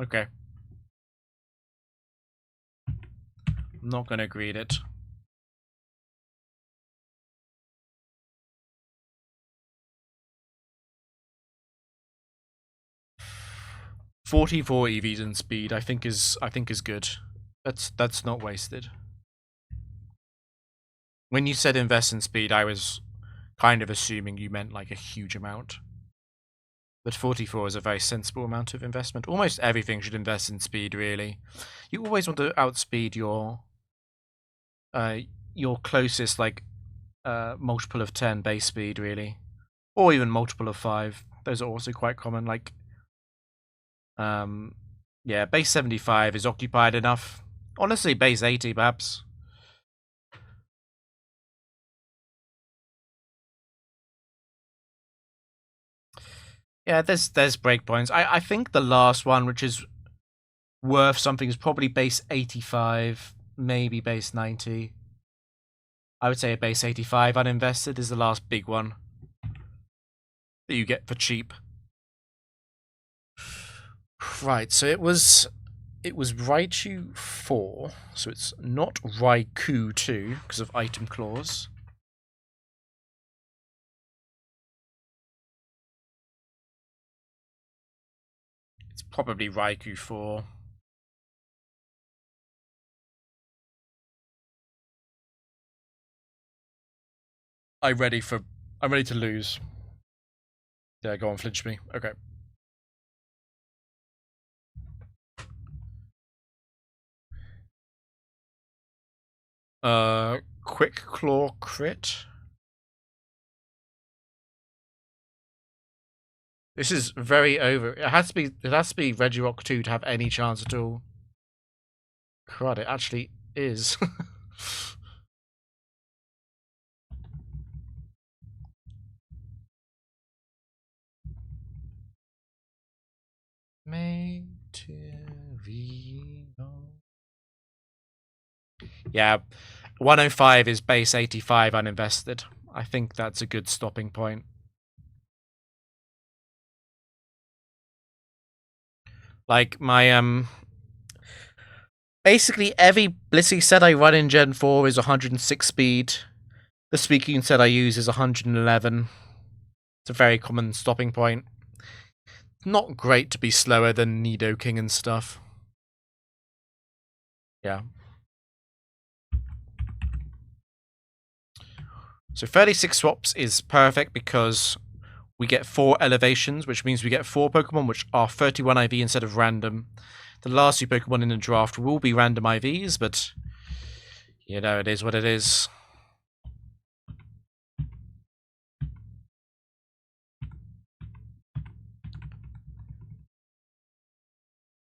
Okay. I'm not gonna greed it. .44 EVs in speed, I think is good. That's not wasted. When you said invest in speed, I was kind of assuming you meant like a huge amount. But 44 is a very sensible amount of investment. Almost everything should invest in speed, really. You always want to outspeed your closest like multiple of 10 base speed, really, or even multiple of 5. Those are also quite common. Like, yeah, base 75 is occupied enough. Honestly, base 80 perhaps. Yeah, there's breakpoints. I think the last one, which is worth something, is probably base 85, maybe base 90. I would say a base 85 uninvested is the last big one that you get for cheap. Right, so it was Raichu 4, so it's not Raikou 2 because of item clause. It's probably Raikou 4. I'm ready to lose. Yeah, go on, flinch me. Okay. Quick Claw crit. This is very over. It has to be Regirock 2 to have any chance at all. Crud, it actually is. Yeah, 105 is base 85 uninvested. I think that's a good stopping point. Like, my, basically every Blissey set I run in Gen 4 is 106 speed. The speaking set I use is 111. It's a very common stopping point. Not great to be slower than Nidoking and stuff. Yeah. So 36 swaps is perfect because we get 4 elevations, which means we get 4 Pokemon which are 31 IV instead of random. The last 2 Pokemon in the draft will be random IVs, but you know, it is what it is.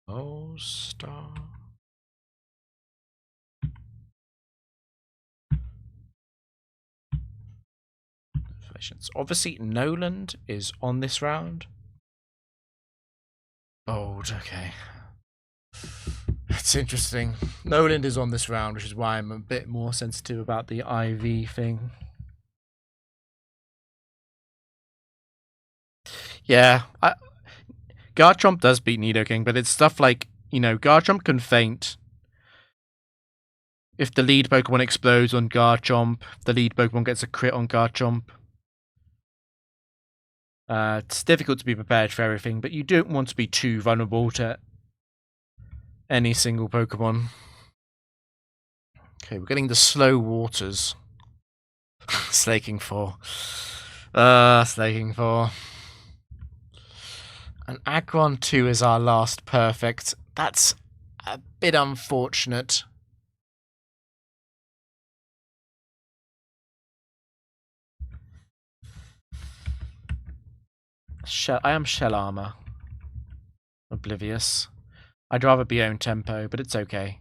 Oh, star. Obviously, Noland is on this round. Old, okay. That's interesting. Noland is on this round, which is why I'm a bit more sensitive about the IV thing. Yeah, Garchomp does beat Nidoking, but it's stuff like, you know, Garchomp can faint. If the lead Pokemon explodes on Garchomp, the lead Pokemon gets a crit on Garchomp. It's difficult to be prepared for everything, but you don't want to be too vulnerable to any single Pokemon. Okay, we're getting the slow waters. Slaking 4. Slaking 4. And Aggron 2 is our last perfect. That's a bit unfortunate. I am Shell Armor. Oblivious. I'd rather be own tempo, but it's okay.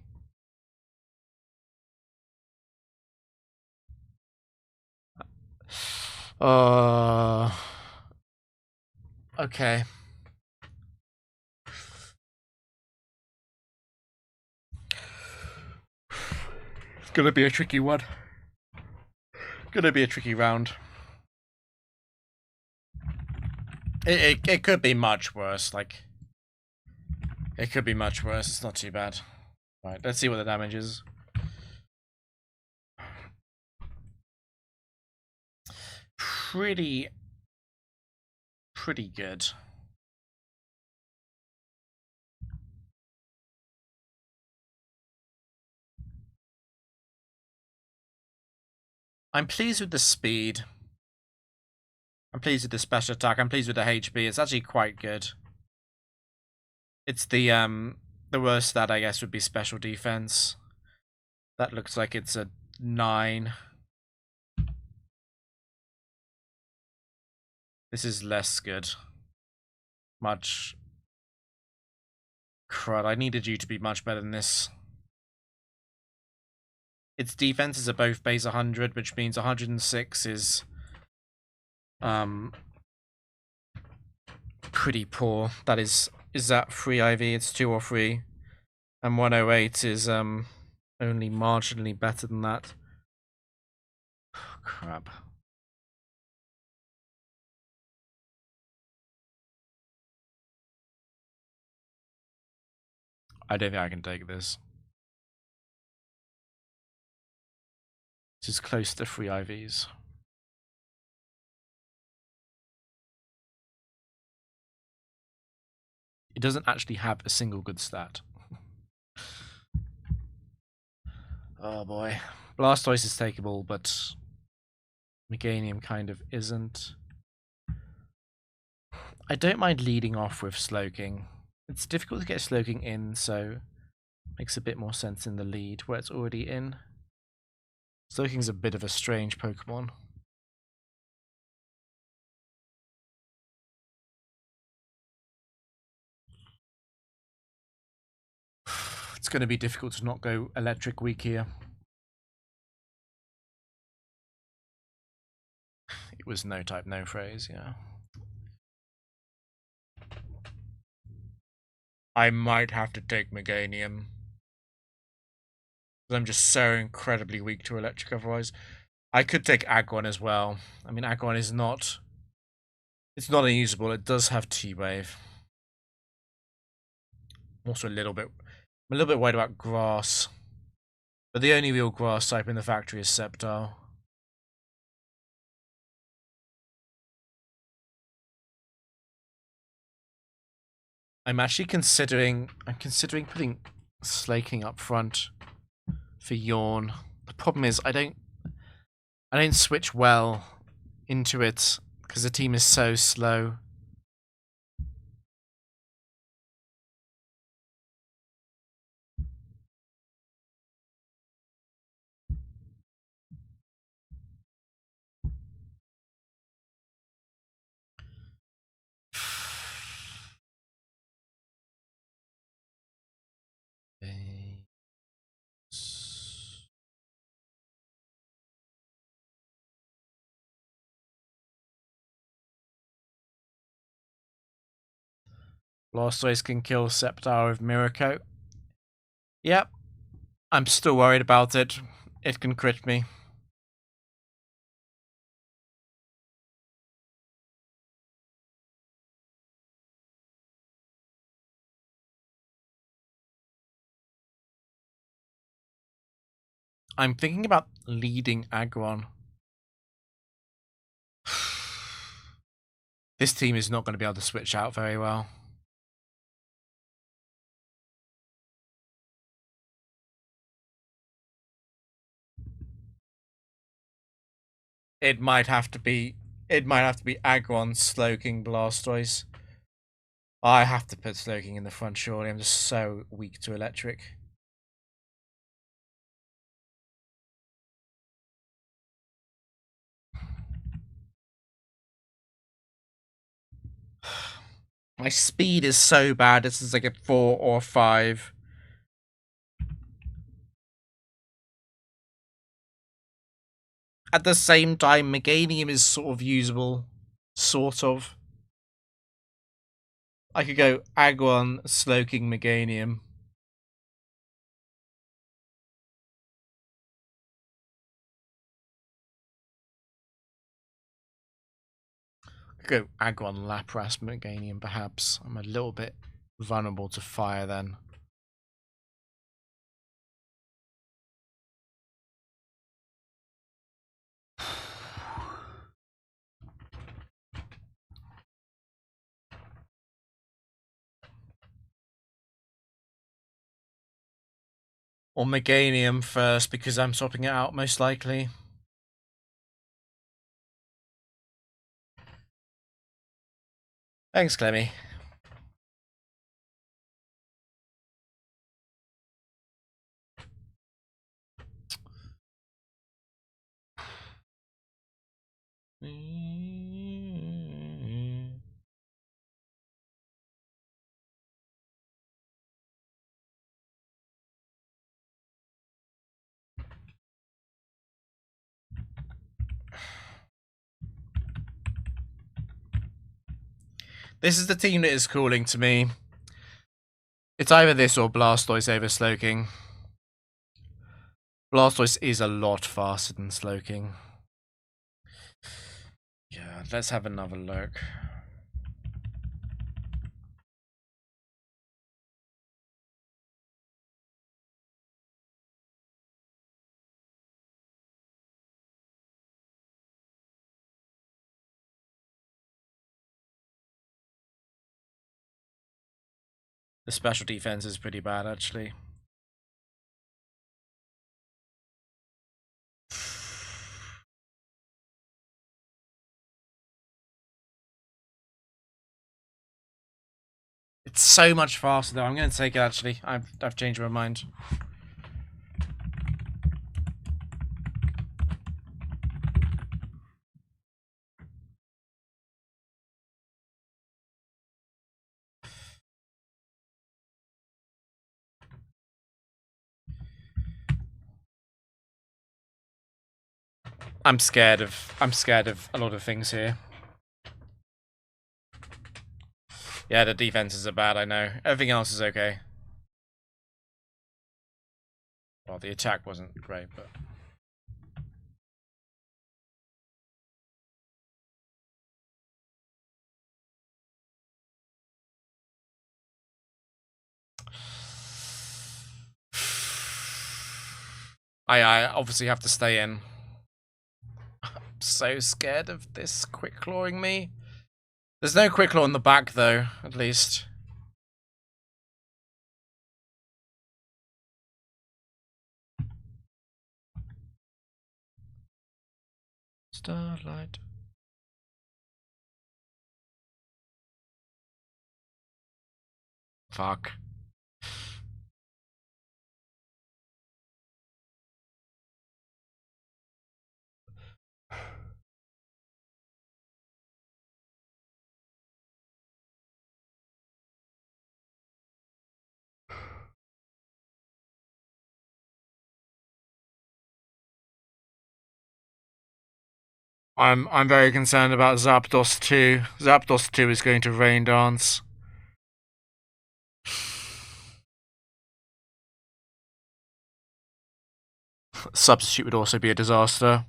Okay. It's gonna be a tricky one. Gonna be a tricky round. It could be much worse. Like, it could be much worse. It's not too bad. Right, let's see what the damage is. Pretty good. I'm pleased with the speed. I'm pleased with the special attack. I'm pleased with the HP. It's actually quite good. It's the worst stat, I guess, would be special defense. That looks like it's a 9. This is less good. Much. Crud, I needed you to be much better than this. Its defenses are both base 100, which means 106 is pretty poor. That is that 3 IV? It's 2 or 3. And 108 is only marginally better than that. Crap. I don't think I can take this. This is close to 3 IVs. It doesn't actually have a single good stat. Oh boy. Blastoise is takeable, but Meganium kind of isn't. I don't mind leading off with Slowking. It's difficult to get Slowking in, so makes a bit more sense in the lead where it's already in. Slowking's a bit of a strange Pokemon. It's going to be difficult to not go Electric Weak here. It was no type, no phrase, yeah. I might have to take Meganium. I'm just so incredibly weak to Electric otherwise. I could take Aggron as well. I mean, Aggron is not... It's not unusable. It does have T-Wave. I'm also I'm a little bit worried about grass. But the only real grass type in the factory is Sceptile. I'm considering putting Slaking up front for Yawn. The problem is I don't switch well into it because the team is so slow. Blastoise can kill Sceptile with Miracle. Yep. I'm still worried about it. It can crit me. I'm thinking about leading Aggron. This team is not going to be able to switch out very well. It might have to be Aggron Slowking Blastoise. I have to put Slowking in the front, surely. I'm just so weak to electric. My speed is so bad. This is like a 4 or 5. At the same time, Meganium is sort of usable. Sort of. I could go Aggron, Slowking, Meganium. I could go Aggron, Lapras, Meganium, perhaps. I'm a little bit vulnerable to fire then. Or Meganium first, because I'm swapping it out most likely. Thanks, Clemmy. This is the team that is calling to me. It's either this or Blastoise over Slowking. Blastoise is a lot faster than Slowking. Yeah, let's have another look. The special defense is pretty bad, actually. It's so much faster, though. I'm going to take it, actually. I've changed my mind. I'm scared of a lot of things here. Yeah, the defenses are bad, I know. Everything else is okay. Well, the attack wasn't great, but... I obviously have to stay in. I'm so scared of this quick clawing me. There's no quick claw in the back though, at least. Starlight. Fuck. I'm very concerned about Zapdos 2. Zapdos 2 is going to rain dance. Substitute would also be a disaster.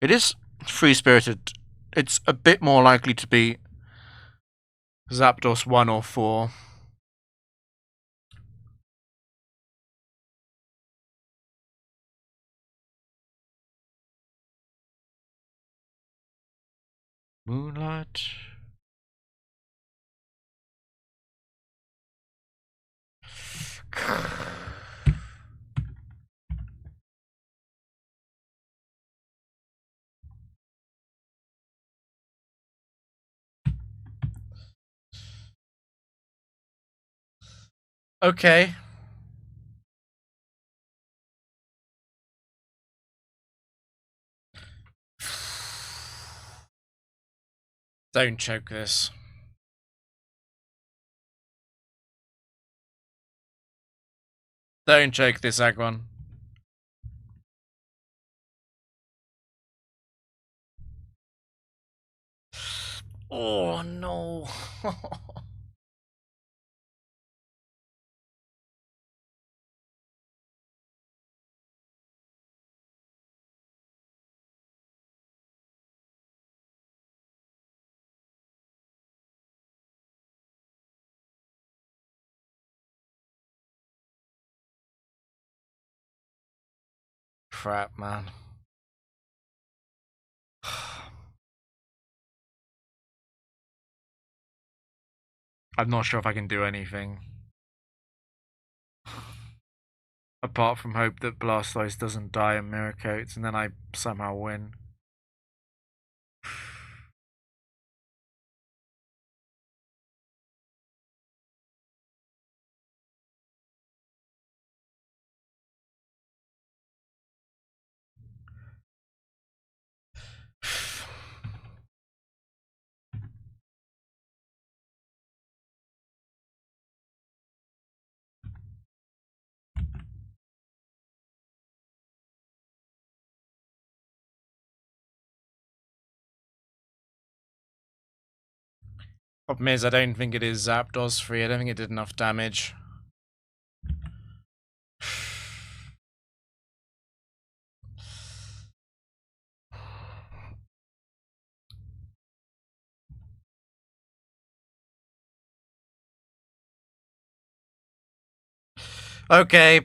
It is free-spirited. It's a bit more likely to be Zapdos 1 or 4. Moonlight. Okay. Don't choke this. Don't choke this, Agron. Oh no. Crap, man. I'm not sure if I can do anything. Apart from hope that Blastoise doesn't die in Mirror Coats and then I somehow win. Problem is, I don't think it is Zapdos free. I don't think it did enough damage. Okay.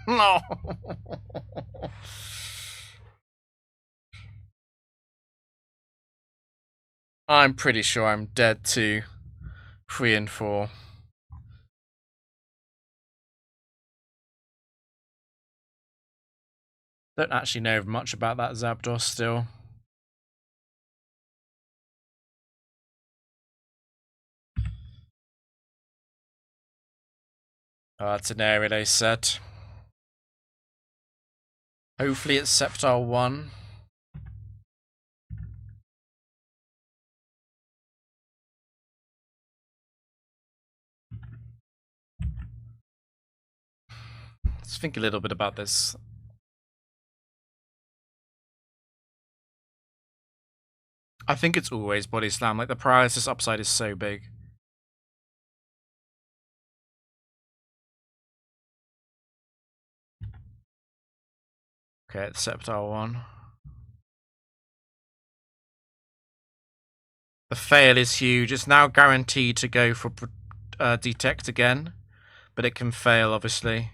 No. I'm pretty sure I'm dead to 3 and 4. Don't actually know much about that Zapdos still. Oh, it's an area they set. Hopefully it's Sceptile 1. Let's think a little bit about this. I think it's always Body Slam. Like, the paralysis upside is so big. Okay, it's Sceptile 1. The fail is huge. It's now guaranteed to go for Detect again. but it can fail, obviously.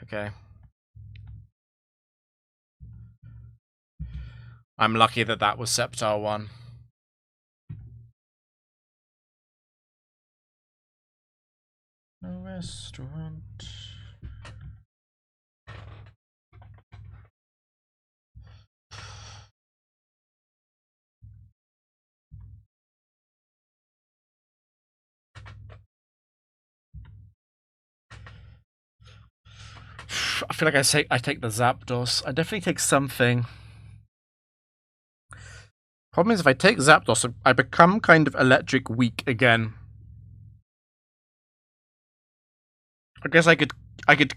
Okay. I'm lucky that that was Sceptile 1. No restaurant. I feel like I take the Zapdos. I definitely take something. Problem is, if I take Zapdos, I become kind of electric weak again. I guess I could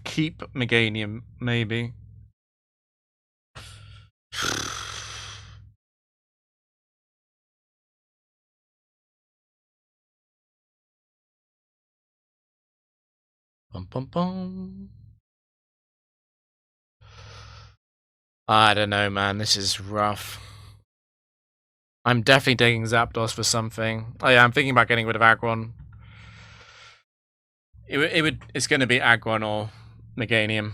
keep Meganium, maybe. Bum bum bum. I don't know, man. This is rough. I'm definitely taking Zapdos for something. Oh yeah, I'm thinking about getting rid of Aggron. It's going to be Aggron or Meganium.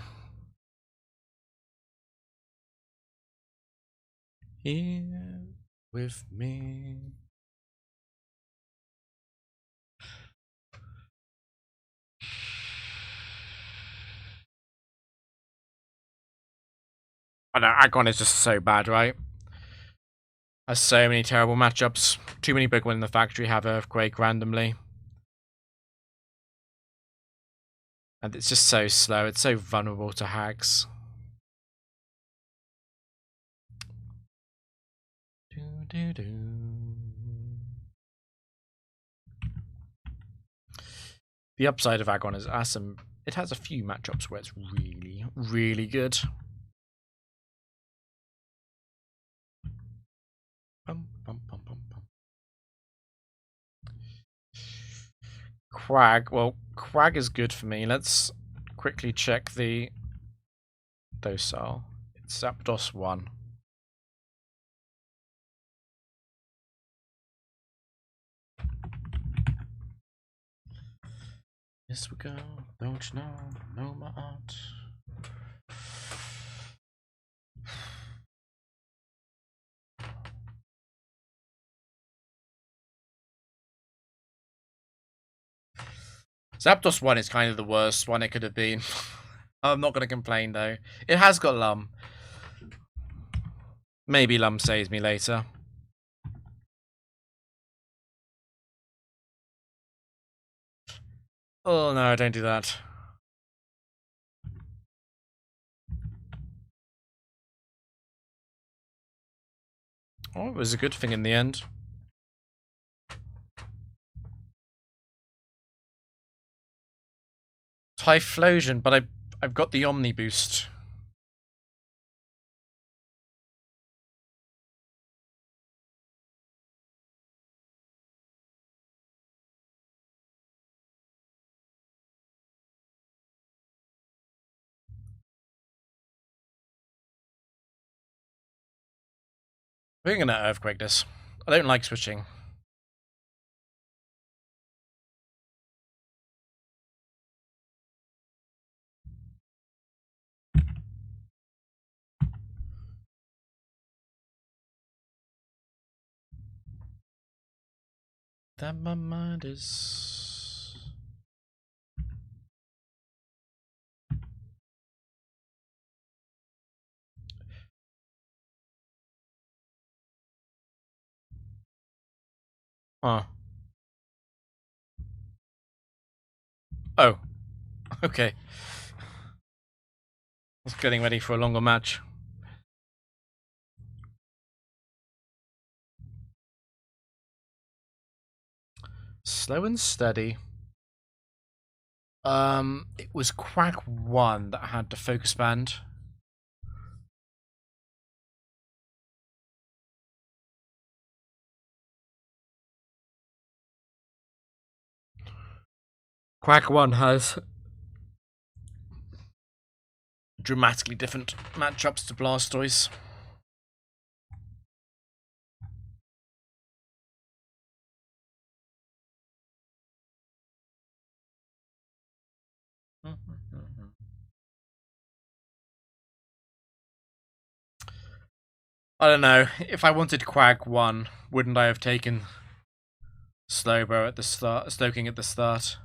Here with me. I know, Aggron is just so bad, right? Has so many terrible matchups. Too many Pokemon in the factory have Earthquake randomly. And it's just so slow. It's so vulnerable to hacks. The upside of Aggron is awesome. It has a few matchups where it's really, really good. Bum, bum, bum, bum, bum. Quag. Well, Quag is good for me. Let's quickly check the docile. It's Zapdos 1. Yes, we go. Don't you know my art. Zapdos 1 is kind of the worst one it could have been. I'm not going to complain, though. It has got Lum. Maybe Lum saves me later. Oh, no, don't do that. Oh, it was a good thing in the end. Typhlosion, but I've got the Omni boost. We're gonna Earthquake this. I don't like switching. That my mind is... Oh. Oh. Okay. I was getting ready for a longer match. Slow and steady. It was Quack 1 that had the focus band. Quack 1 has dramatically different matchups to Blastoise. I don't know. If I wanted Quag 1, wouldn't I have taken Slowbro at the start, Stoking at the start?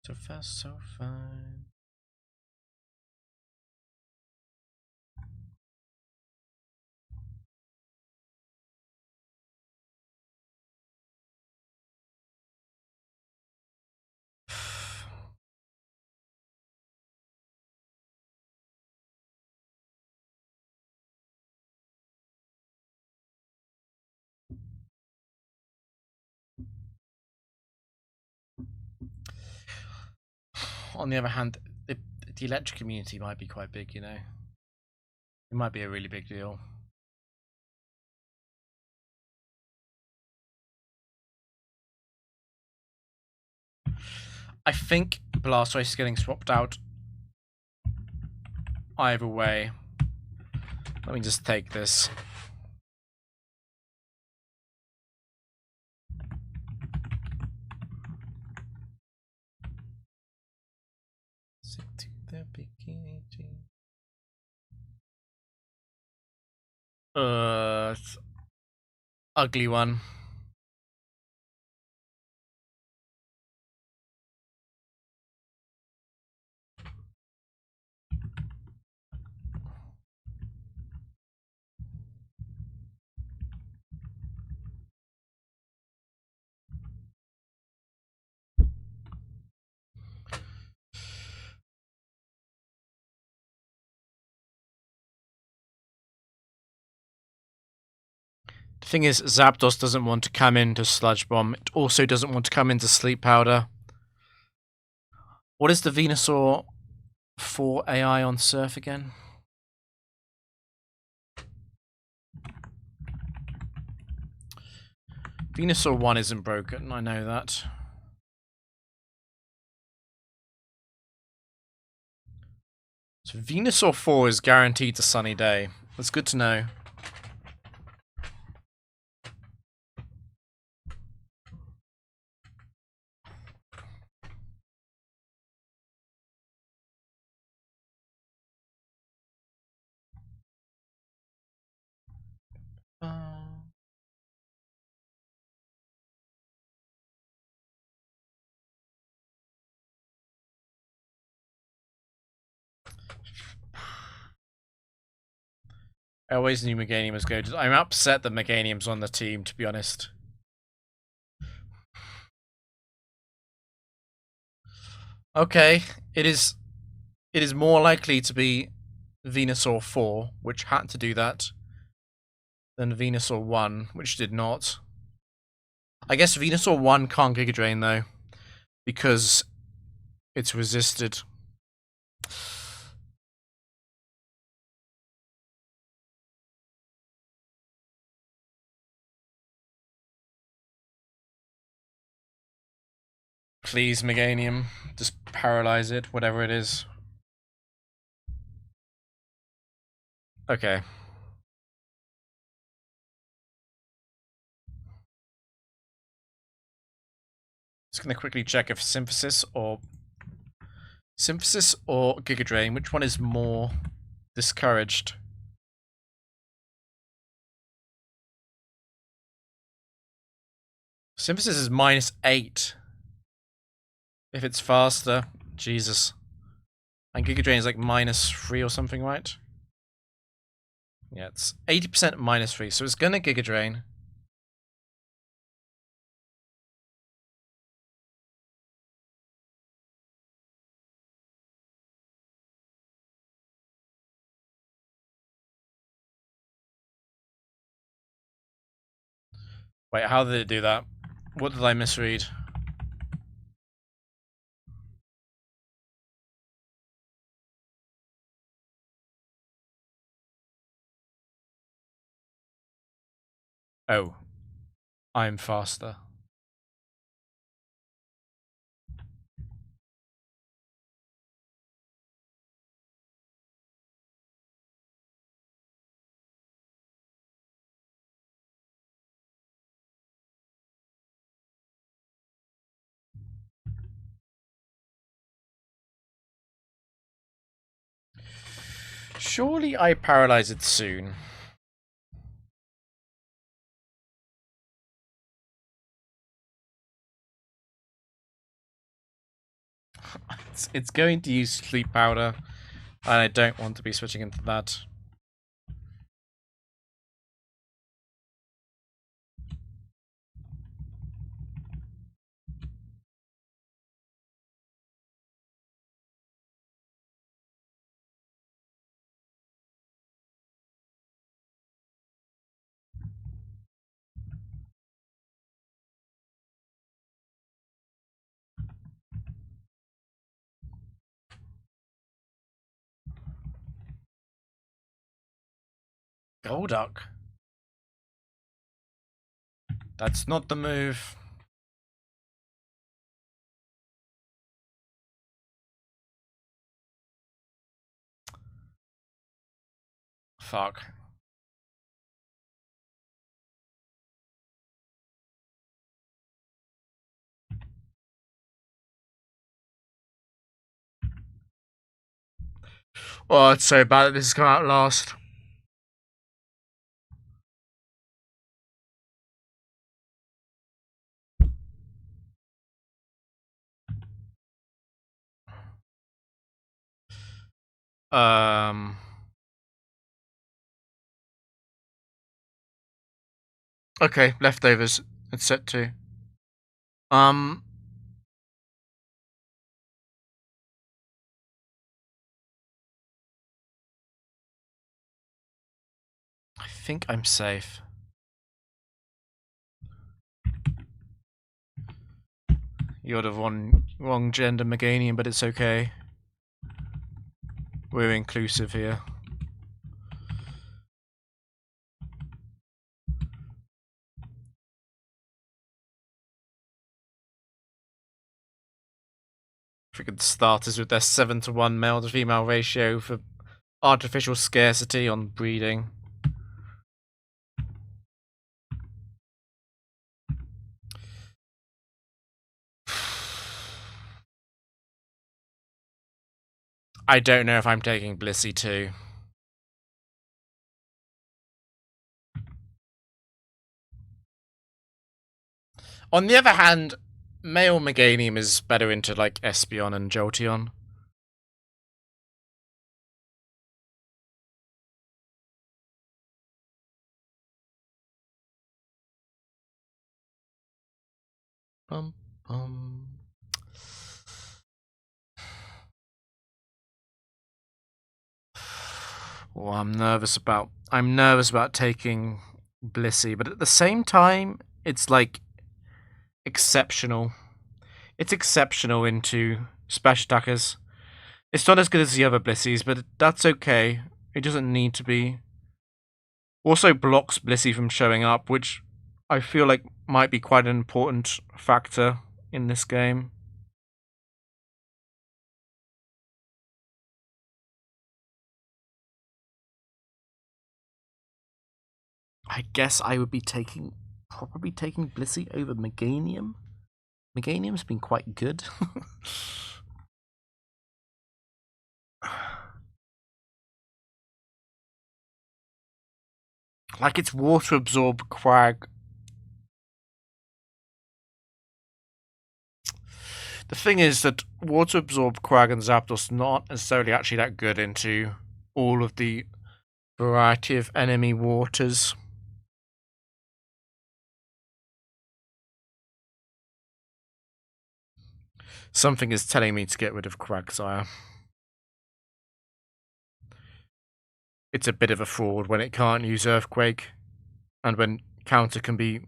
So fast, so fine. On the other hand, the electric community might be quite big, you know. It might be a really big deal. I think Blastoise is getting swapped out either way. Let me just take this. To the beginning. Ugly one. The thing is, Zapdos doesn't want to come into Sludge Bomb. It also doesn't want to come into Sleep Powder. What is the Venusaur 4 AI on Surf again? Venusaur 1 isn't broken, I know that. So Venusaur 4 is guaranteed to Sunny Day. That's good to know. I always knew Meganium was good. I'm upset that Meganium's on the team, to be honest. Okay, it is more likely to be Venusaur 4, which had to do that, than Venusaur 1, which did not. I guess Venusaur 1 can't Giga Drain, though, because it's resisted. Please, Meganium, just paralyze it, whatever it is. Okay. Just gonna quickly check if Synthesis or Giga Drain, which one is more discouraged? Synthesis is -8. If it's faster, Jesus. And Giga Drain is like -3 or something, right? Yeah, it's 80% -3, so it's gonna Giga Drain. Wait, how did it do that? What did I misread? Oh, I'm faster. Surely I paralyze it soon. It's going to use sleep powder, and I don't want to be switching into that. Golduck. That's not the move. Fuck. Oh, it's so bad that this has come out last. Okay, leftovers. It's set to. I think I'm safe. You're the wrong gender Meganium, but it's okay. We're inclusive here. Freaking starters with their 7-to-1 male to female ratio for artificial scarcity on breeding. I don't know if I'm taking Blissey too. On the other hand, male Meganium is better into like Espeon and Jolteon. Bum, bum. Oh, I'm nervous about taking Blissey, but at the same time, it's like exceptional. It's exceptional into special attackers. It's not as good as the other Blissies, but that's okay. It doesn't need to be. Also blocks Blissey from showing up, which I feel like might be quite an important factor in this game. I guess I would be probably taking Blissey over Meganium. Meganium's been quite good. Like it's water absorb Quag. The thing is that water absorb Quag and Zapdos not necessarily actually that good into all of the variety of enemy waters. Something is telling me to get rid of Quagsire. It's a bit of a fraud when it can't use Earthquake, and when counter can be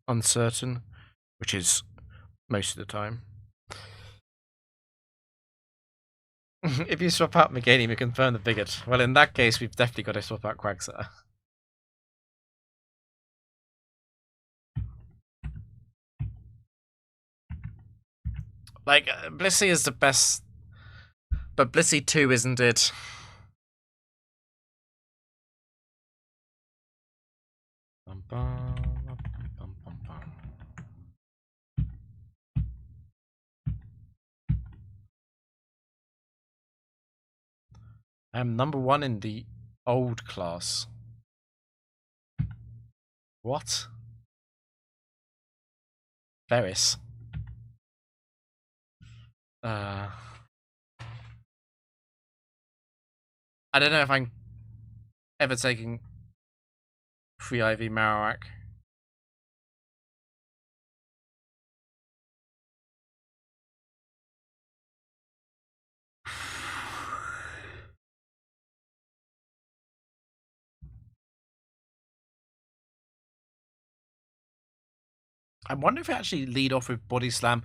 uncertain, which is most of the time. If you swap out Meganium, you confirm the bigot. Well, in that case, we've definitely got to swap out Quagsire. Like, Blissey is the best, but Blissey 2 isn't it? Bum, bum, bum, bum, bum. I am number 1 in the old class. What? Ferris. I don't know if I'm ever taking free IV Marowak. I wonder if I actually lead off with Body Slam.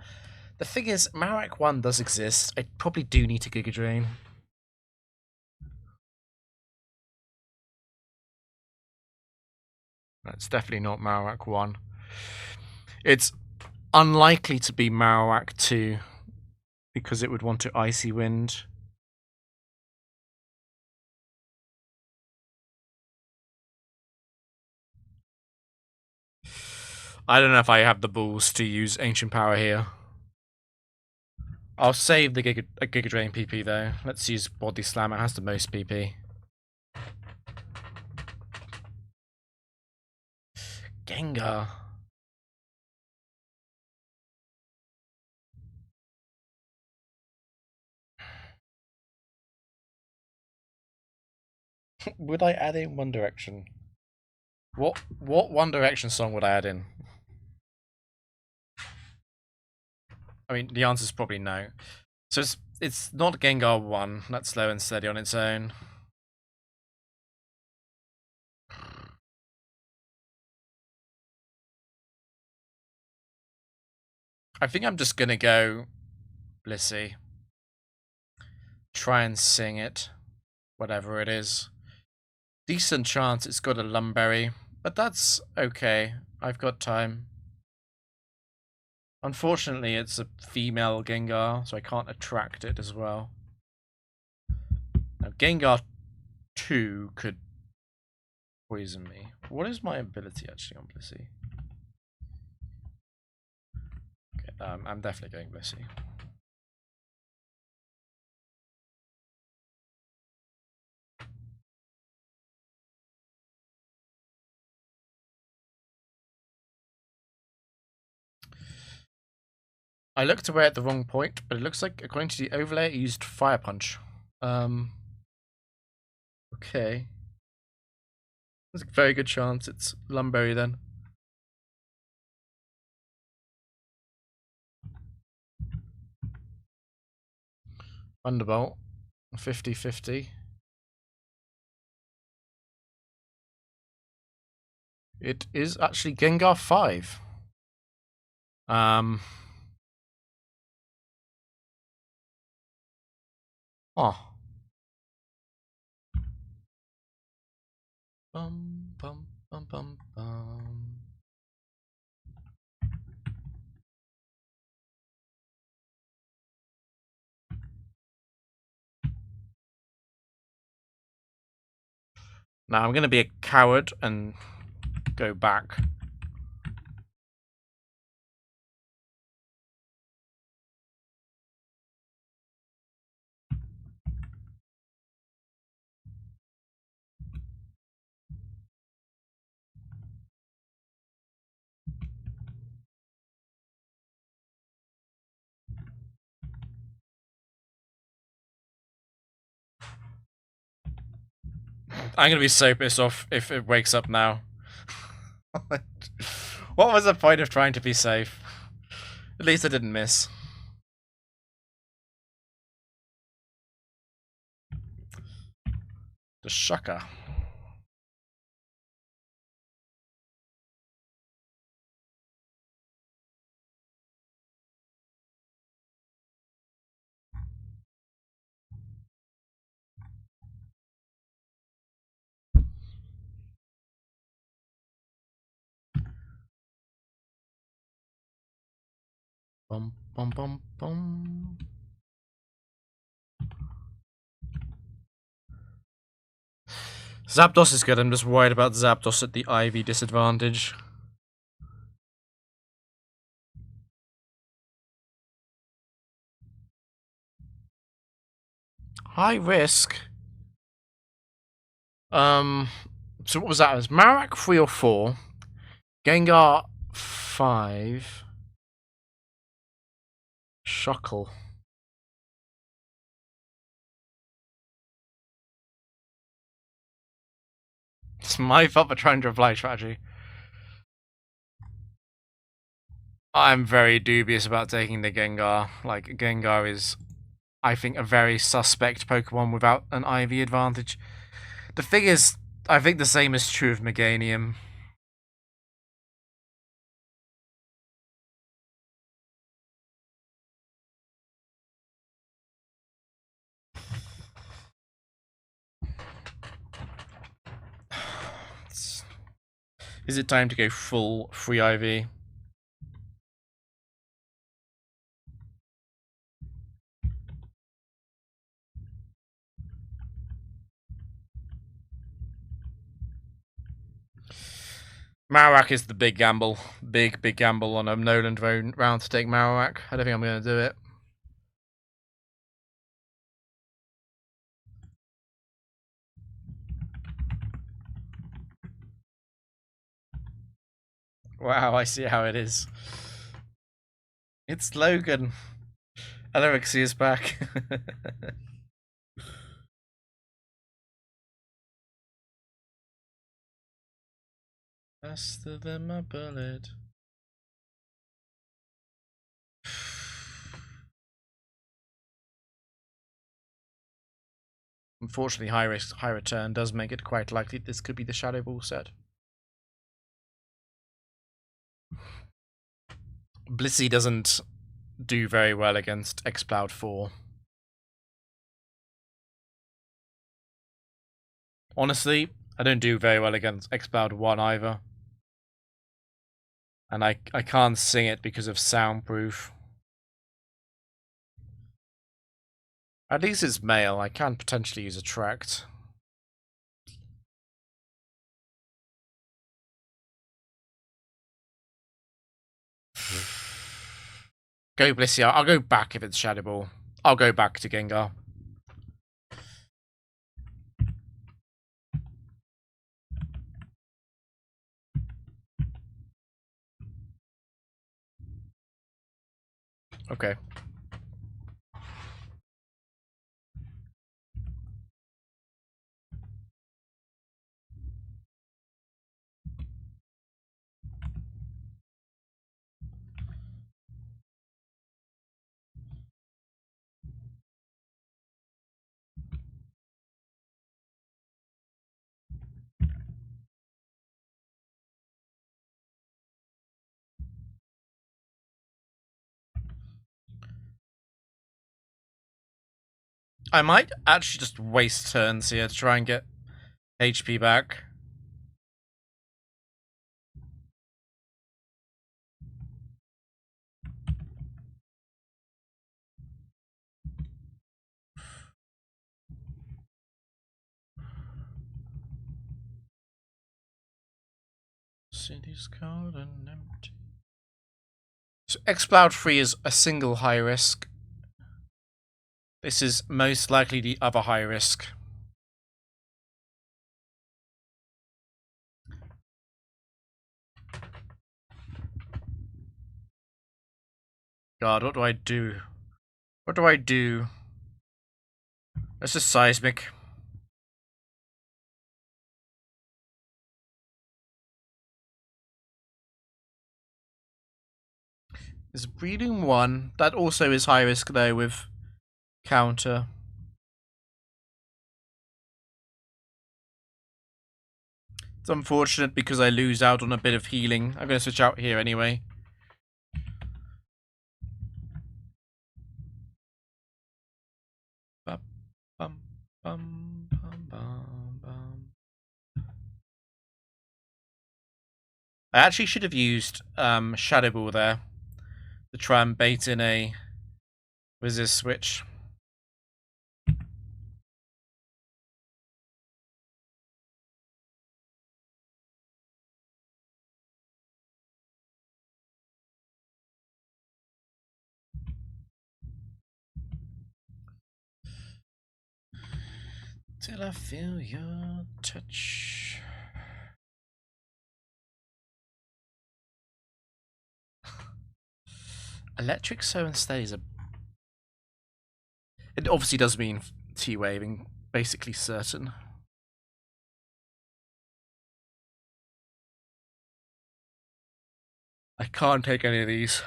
The thing is, Marowak 1 does exist. I probably do need to Giga Drain. That's definitely not Marowak 1. It's unlikely to be Marowak 2 because it would want to Icy Wind. I don't know if I have the balls to use Ancient Power here. I'll save the Giga Drain PP though. Let's use Body Slam. It has the most PP. Gengar. Would I add in One Direction? What One Direction song would I add in? I mean, the answer is probably no. So it's not Gengar 1. That's slow and steady on its own. I think I'm just gonna go Blissey. Try and sing it. Whatever it is. Decent chance it's got a Lumberry, but that's okay. I've got time. Unfortunately, it's a female Gengar, so I can't attract it as well. Now, Gengar 2 could poison me. What is my ability actually on Blissey? Okay, I'm definitely going Blissey. I looked away at the wrong point, but it looks like, according to the overlay, it used Fire Punch. Okay. There's a very good chance it's Lumberry then. Thunderbolt. 50-50. It is actually Gengar 5. Oh. Bum, bum, bum, bum, bum. Now I'm going to be a coward and go back. I'm going to be so pissed off if it wakes up now. What was the point of trying to be safe? At least I didn't miss. The Shucker. Bum, bum, bum, bum. Zapdos is good. I'm just worried about Zapdos at the IV disadvantage. High risk. Um, so what was that? It was Marowak 3 or 4, Gengar 5, Shuckle. It's my fault for trying to reply strategy. I'm very dubious about taking the Gengar. Like, Gengar is, I think, a very suspect Pokemon without an IV advantage. The thing is, I think the same is true of Meganium. Is it time to go full free IV? Marowak is the big gamble. Big gamble on a Noland round to take Marowak. I don't think I'm going to do it. Wow, I see how it is. It's Logan. Alexi is back. Faster than my bullet. Unfortunately, high risk, high return does make it quite likely this could be the Shadow Ball set. Blissey doesn't do very well against Exploud 4. Honestly, I don't do very well against Exploud 1 either. And I can't sing it because of soundproof. At least it's male. I can potentially use Attract. Go Blissey. I'll go back if it's Shadow Ball. I'll go back to Gengar. Okay. I might actually just waste turns here to try and get HP back. City's cold and empty. So Exploud 3 is a single high risk. This is most likely the other high risk. God, what do I do? What do I do? This is Seismic. Is Breeding 1. That also is high risk though with counter. It's unfortunate because I lose out on a bit of healing. I'm going to switch out here anyway. Bum, bum, bum, bum, bum, bum. I actually should have used Shadow Ball there to try and bait in a resist switch. Till I feel your touch. Electric so and stays a. It obviously does mean T-waving, basically certain. I can't take any of these.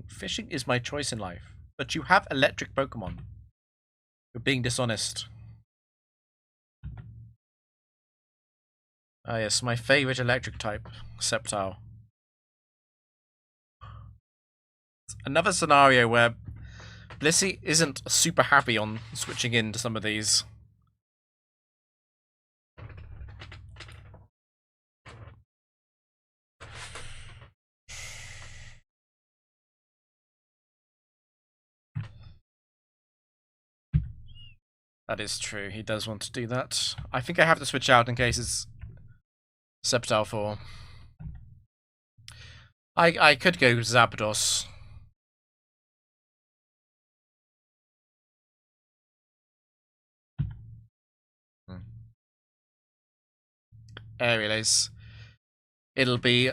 Fishing is my choice in life, but you have electric Pokemon. You're being dishonest. Ah yes, my favorite electric type, Sceptile. Another scenario where Blissey isn't super happy on switching into some of these. That is true, he does want to do that. I think I have to switch out in case it's Sceptile 4. I could go Zapdos. Aerial Ace. It'll be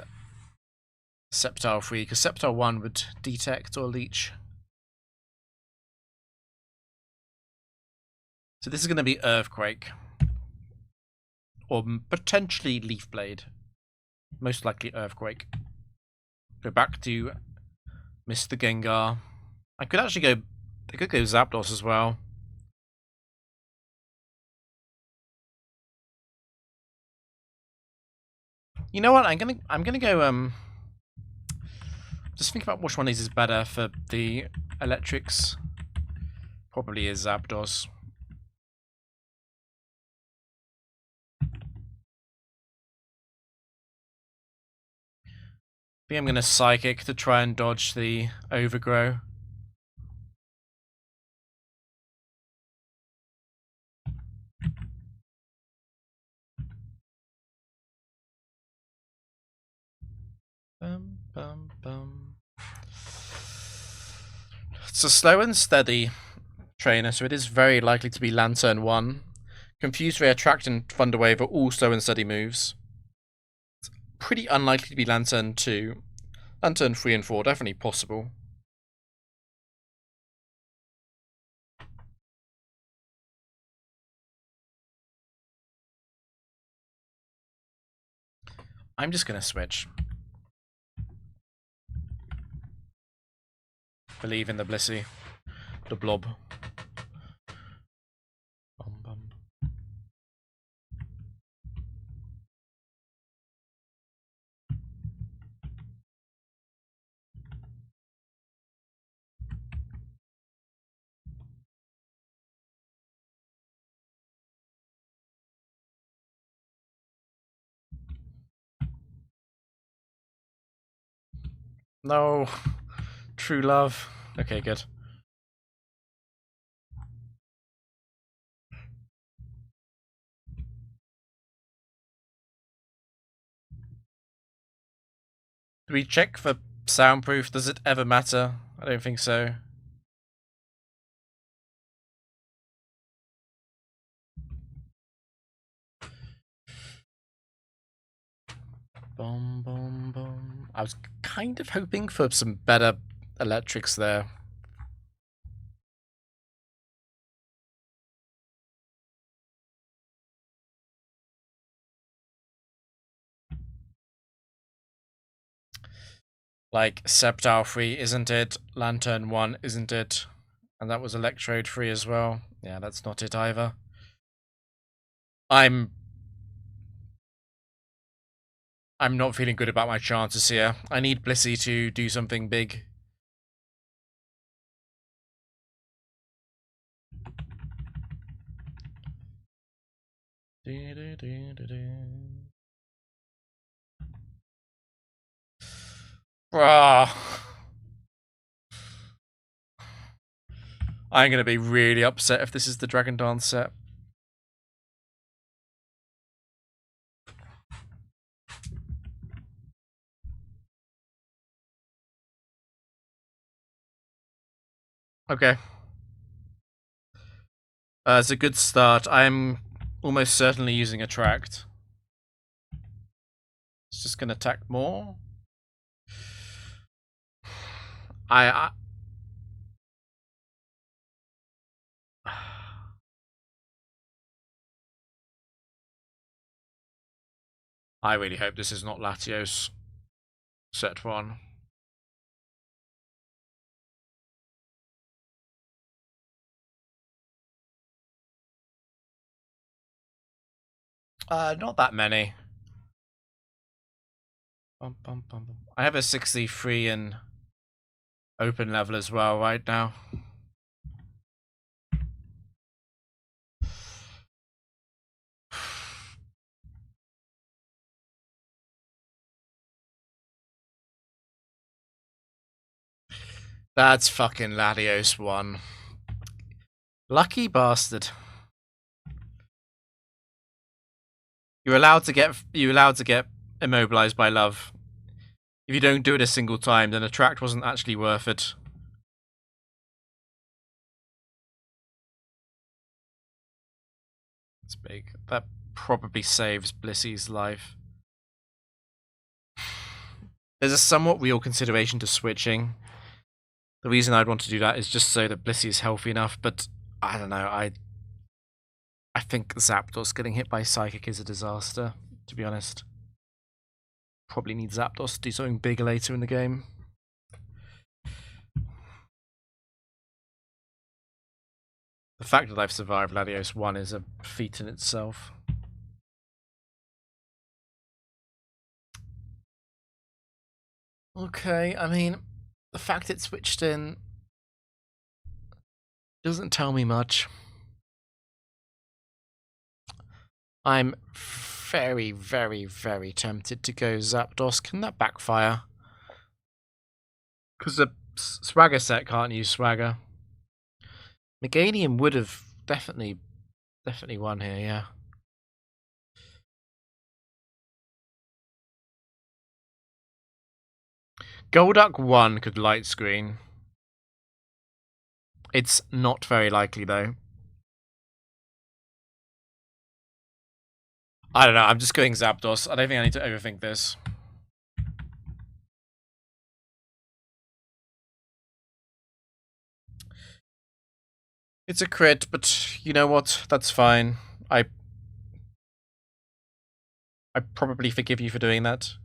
Sceptile 3, because Sceptile 1 would detect or leech. So this is going to be Earthquake. Or potentially Leaf Blade. Most likely Earthquake. Go back to Mr. Gengar. I could actually go... I could go Zapdos as well. You know what? I'm gonna go just think about which one of these is better for the electrics. Probably is Zapdos. I think I'm gonna Psychic to try and dodge the Overgrow. It's a slow and steady trainer, so it is very likely to be Lantern 1. Confuse Ray, Attract, and Thunder Wave are all slow and steady moves. It's pretty unlikely to be Lantern 2. Lantern 3 and 4, definitely possible. I'm just gonna switch. Believe in the Blissey. The blob. Bum, bum. No. True love. Okay, good. Do we check for soundproof? Does it ever matter? I don't think so. Boom, boom, boom. I was kind of hoping for some better electrics there. Like, Sceptile 3, isn't it? Lantern 1, isn't it? And that was Electrode 3 as well. Yeah, that's not it either. I'm not feeling good about my chances here. I need Blissey to do something big. Bruh. I'm gonna be really upset if this is the Dragon Dance set. Okay. It's a good start. I'm almost certainly using Attract. It's just going to attack more. I I really hope this is not Latios set 1. Not that many. I have a 63 in open level as well right now. That's fucking Latios 1. Lucky bastard. You're allowed to get immobilized by love. If you don't do it a single time, then Attract wasn't actually worth it. It's big. That probably saves Blissy's life. There's a somewhat real consideration to switching. The reason I'd want to do that is just so that Blissey is healthy enough, but I don't know, I think Zapdos getting hit by Psychic is a disaster, to be honest. Probably need Zapdos to do something big later in the game. The fact that I've survived Latios 1 is a feat in itself. Okay, I mean, the fact it switched in doesn't tell me much. I'm very, very, very tempted to go Zapdos. Can that backfire? Because the Swagger set can't use Swagger. Meganium would have definitely won here, yeah. Golduck 1 could light screen. It's not very likely, though. I don't know, I'm just going Zapdos. I don't think I need to overthink this. It's a crit, but you know what? That's fine. I probably forgive you for doing that.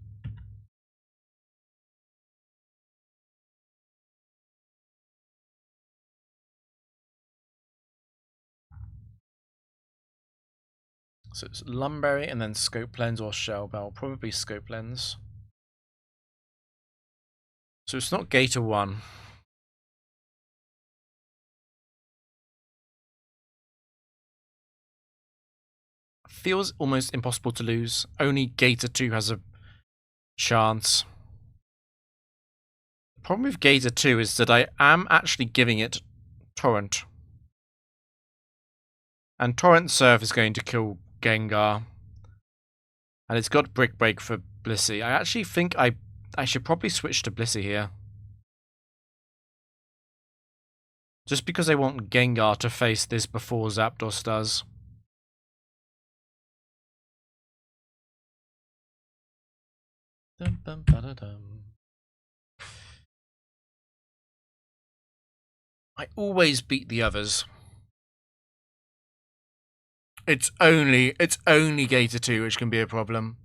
So it's Lumberry and then Scope Lens or Shell Bell. Probably Scope Lens. So it's not Gator 1. Feels almost impossible to lose. Only Gator 2 has a chance. The problem with Gator 2 is that I am actually giving it Torrent. And Torrent Surf is going to kill Gengar. And it's got Brick Break for Blissey. I actually think I should probably switch to Blissey here. Just because I want Gengar to face this before Zapdos does. I always beat the others. It's only Gator 2 which can be a problem.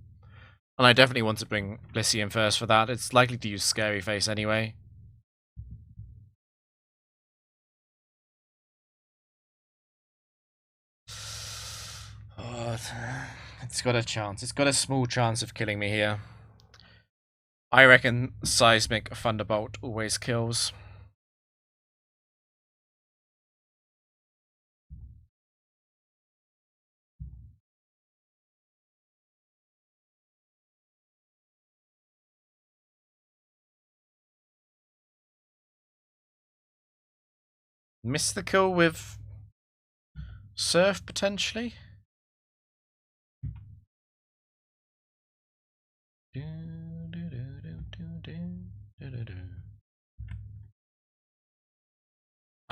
And I definitely want to bring Blissey in first for that. It's likely to use Scary Face anyway. Oh, it's got a chance. It's got a small chance of killing me here. I reckon Seismic Thunderbolt always kills. Miss the kill with Surf, potentially?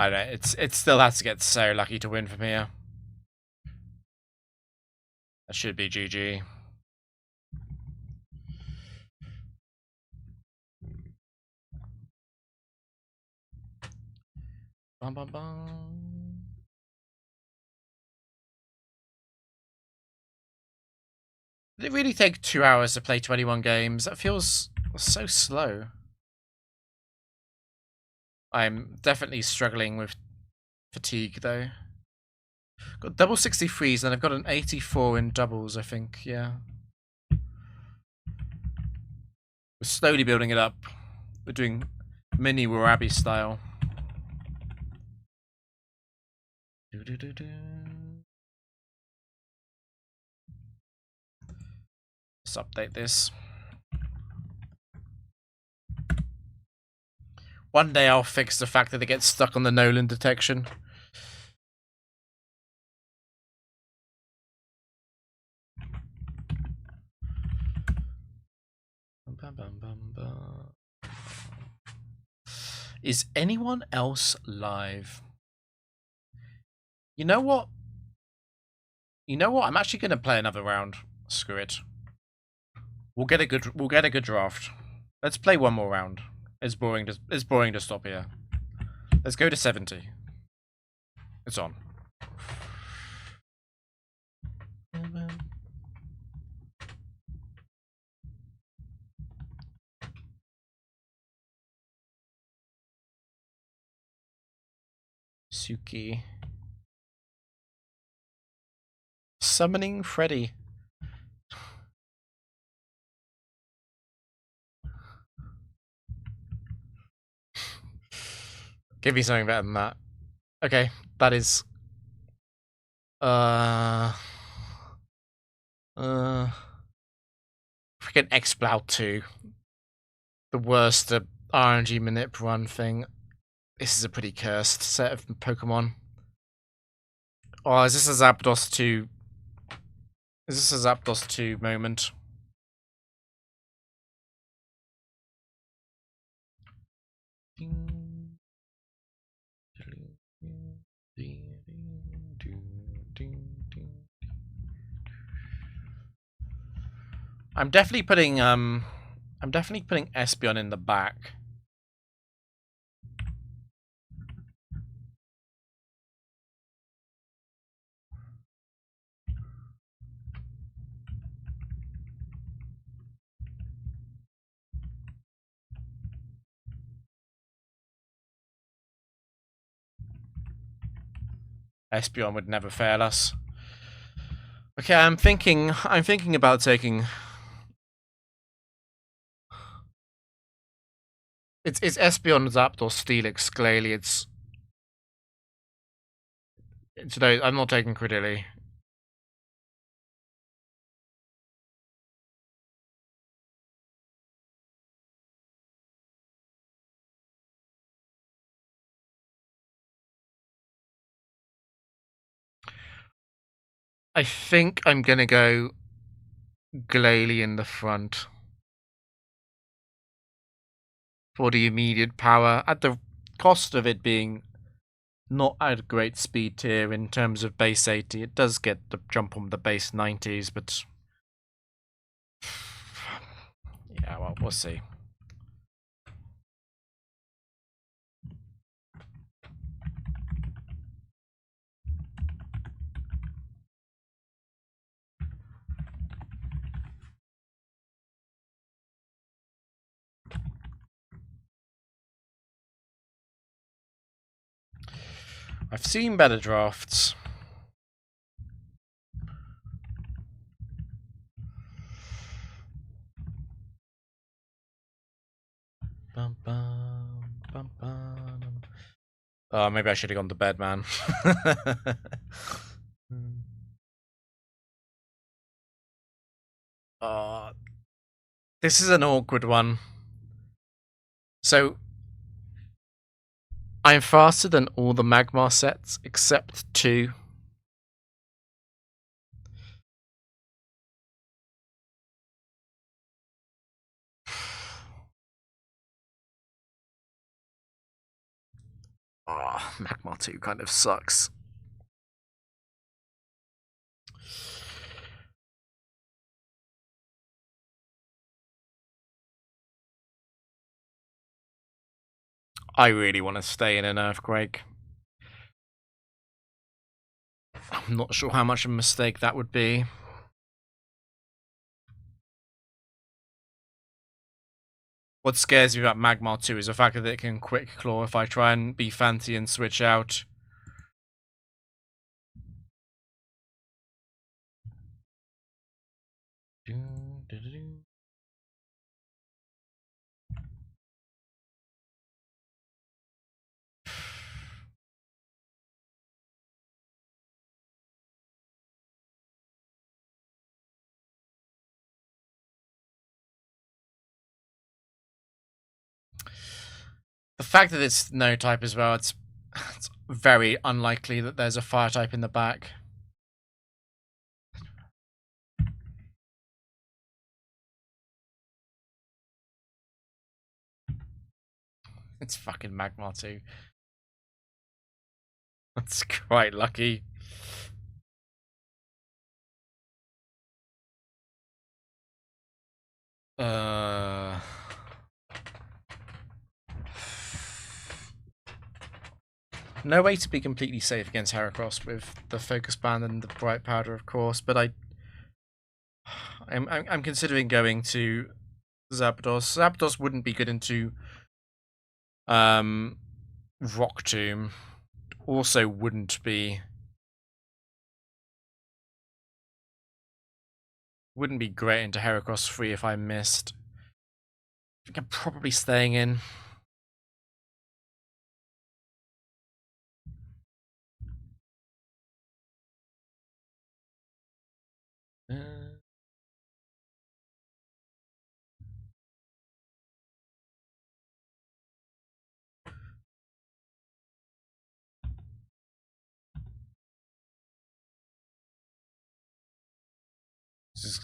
I don't know, it still has to get so lucky to win from here. That should be GG. Bum, bum, bum. Did it really take 2 hours to play 21 games? That feels so slow. I'm definitely struggling with fatigue, though. Got double 63s, and I've got an 84 in doubles, I think, yeah. We're slowly building it up. We're doing mini Warabi style. Let's update this. One day I'll fix the fact that it gets stuck on the Nolan detection. Is anyone else live? You know what? I'm actually going to play another round. Screw it. We'll get a good draft. Let's play one more round. It's boring to stop here. Let's go to 70. It's on. Suki. Summoning Freddy. Give me something better than that. Okay, that is... Freaking X-Bloud 2. The worst RNG manip run thing. This is a pretty cursed set of Pokemon. Oh, is this a Zapdos 2? Is this a Zapdos 2 moment? I'm definitely putting Espeon in the back. Espeon would never fail us. Okay, I'm thinking about taking... It's Espeon, Zapdos, Steelix, Glalie, no, I'm not taking Credilli. I think I'm gonna go Glalie in the front for the immediate power, at the cost of it being not at a great speed tier in terms of base 80. It does get the jump on the base 90s, but yeah, well, we'll see. I've seen better drafts. Bum, bum, bum, bum. Oh, maybe I should have gone to bed, man. Oh, this is an awkward one. So, I'm faster than all the Magmar sets except 2. Oh, Magmar 2 kind of sucks. I really want to stay in an earthquake. I'm not sure how much of a mistake that would be. What scares me about Magmar 2 is the fact that it can Quick Claw if I try and be fancy and switch out. The fact that it's no type as well, it's very unlikely that there's a fire type in the back. It's fucking Magmar 2. That's quite lucky. No way to be completely safe against Heracross with the Focus Band and the Bright Powder, of course, but I'm considering going to Zapdos. Zapdos wouldn't be good into Rock Tomb. Also wouldn't be great into Heracross 3 if I missed. I think I'm probably staying in.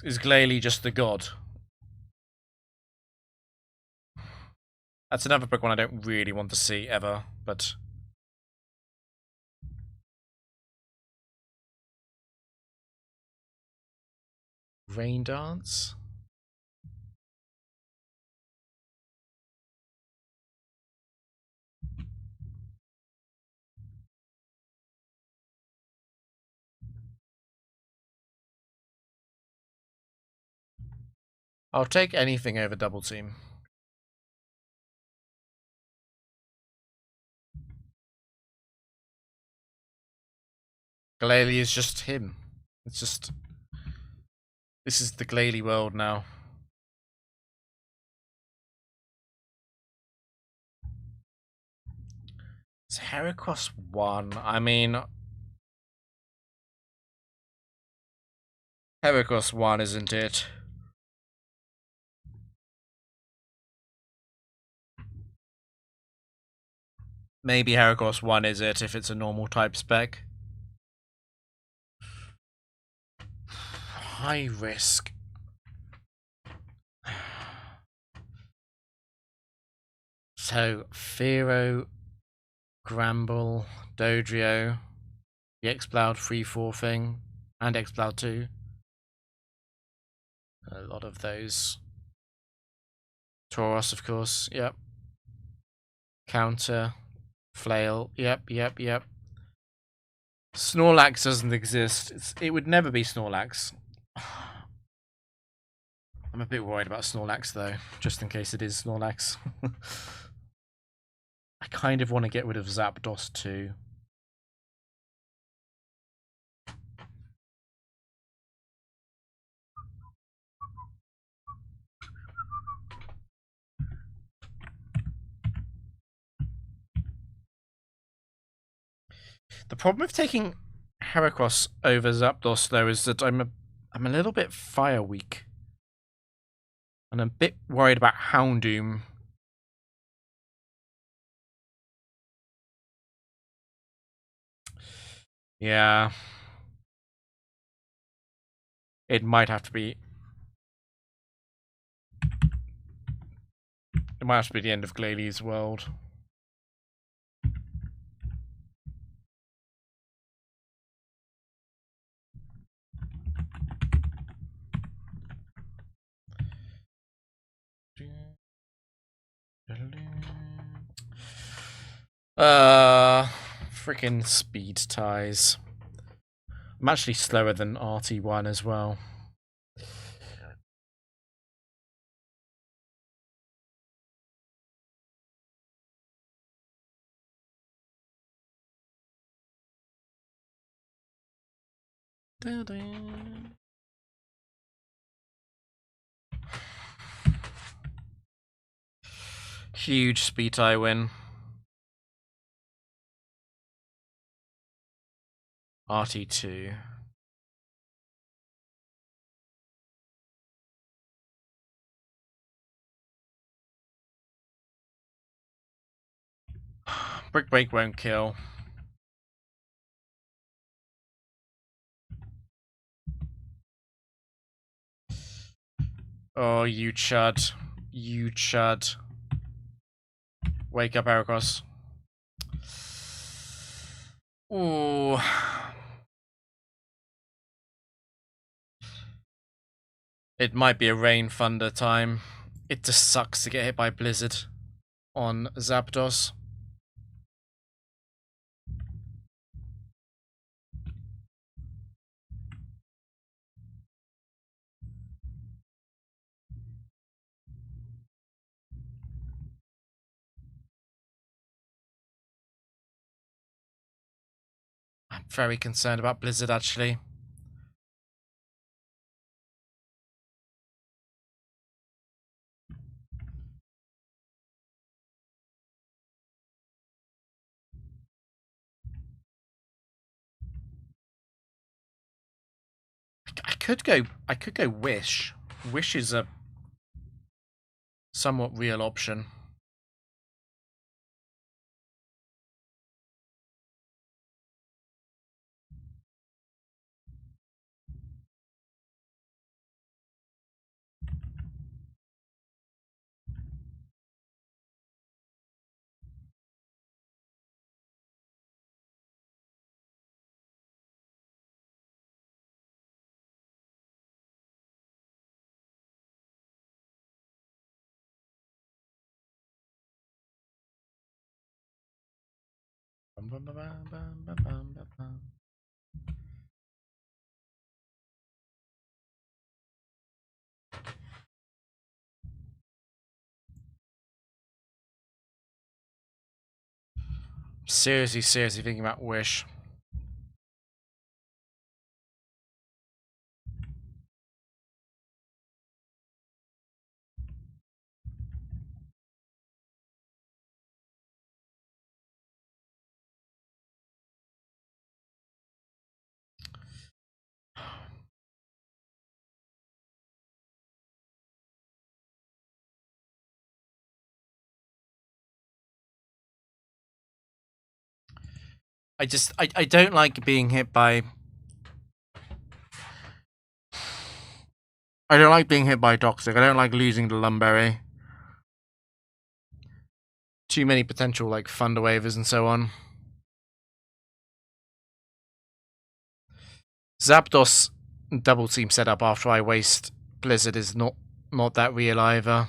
Is Glalie just the god? That's another Pokemon I don't really want to see ever, but... Rain Dance? I'll take anything over Double Team. Glalie is just him. It's just... This is the Glalie world now. It's Heracross 1. I mean... Heracross 1, isn't it? Maybe Heracross 1 is it if it's a normal type spec. High risk. So, Fearow, Gramble, Dodrio, the Exploud 3-4 thing, and Exploud 2. A lot of those. Tauros, of course, yep. Counter, Flail, yep. Snorlax doesn't exist. It would never be Snorlax. I'm a bit worried about Snorlax, though, just in case it is Snorlax. I kind of want to get rid of Zapdos, too. The problem with taking Heracross over Zapdos, though, is that I'm a little bit fire weak. And I'm a bit worried about Houndoom. Yeah. It might have to be... It might have to be the end of Glalie's world. Freaking speed ties. I'm actually slower than RT1 as well. Huge speed tie win. RT2. Brick break won't kill. Oh, you chud. You chud. Wake up, Ericos. Ooh. It might be a rain thunder time. It just sucks to get hit by Blizzard on Zapdos. I'm very concerned about Blizzard, actually. I could go Wish. Wish is a somewhat real option. Seriously thinking about Wish. I don't like being hit by... I don't like being hit by Toxic. I don't like losing the Lumberry. Too many potential, like, Thunder Wavers and so on. Zapdos double team setup after I waste Blizzard is not that real either.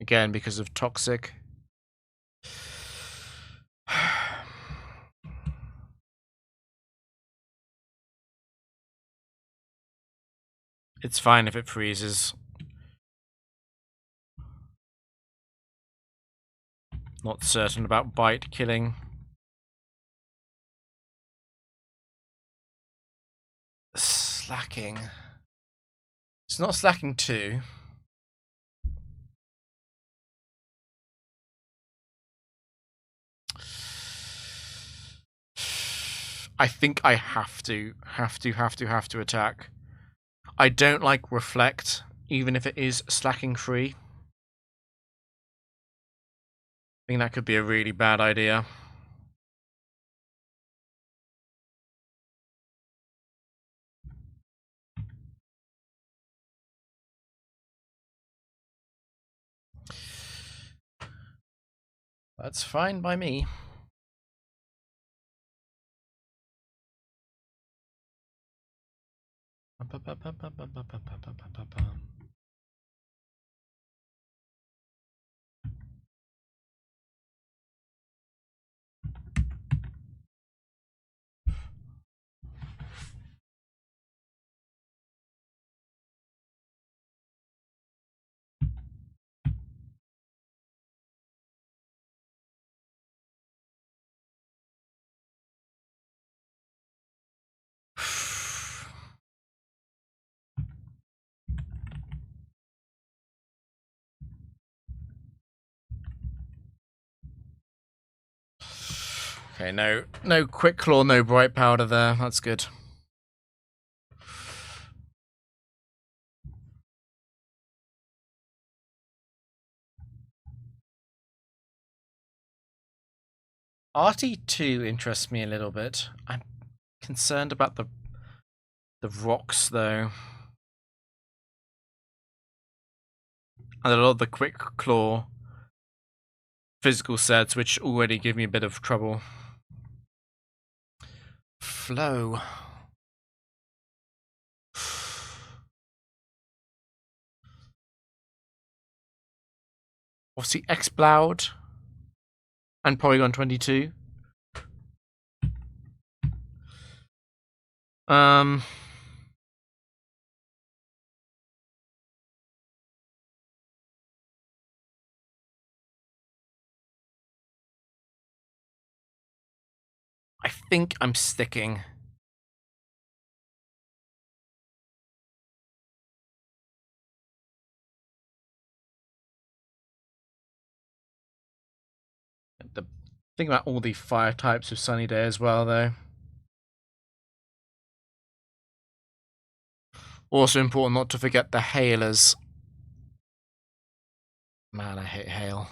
Again, because of Toxic. It's fine if it freezes. Not certain about Bite killing. Slacking. It's not slacking 2. I think I have to attack. I don't like Reflect, even if it is slacking 3. I think that could be a really bad idea. That's fine by me. Okay, no quick claw, no bright powder there. That's good. RT2 interests me a little bit. I'm concerned about the rocks though. And a lot of the quick claw physical sets, which already give me a bit of trouble. Flow. Obviously X-Bloud and Polygon 22. I think I'm sticking. The thing about all the fire types of Sunny Day as well, though. Also important not to forget the hailers. Man, I hate hail.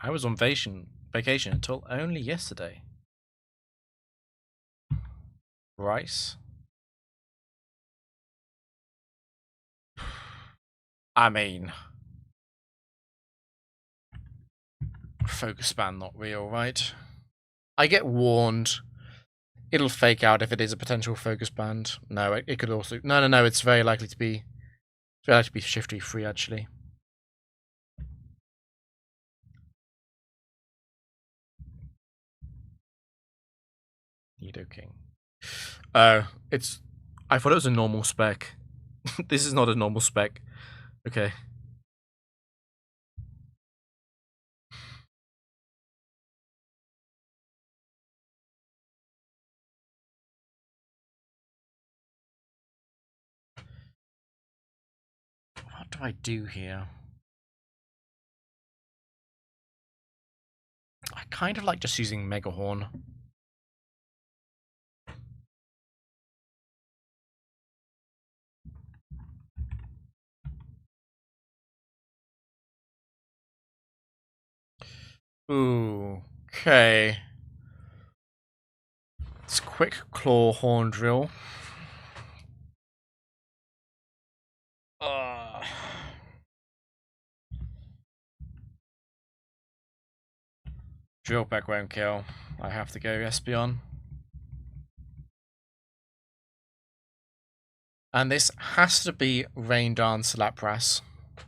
I was on vacation until only yesterday. Rice? I mean, focus span not real, right? I get warned. It'll fake out if it is a potential focus band. No, it could also... No, it's very likely to be... It's very likely to be shifty free, actually. Nido King. Oh, it's... I thought it was a normal spec. This is not a normal spec. Okay. What do I do here? I kind of like just using Megahorn. Ooh, okay. It's quick claw horn drill. Drill back won't kill. I have to go Espeon. And this has to be Rain Dance Lapras,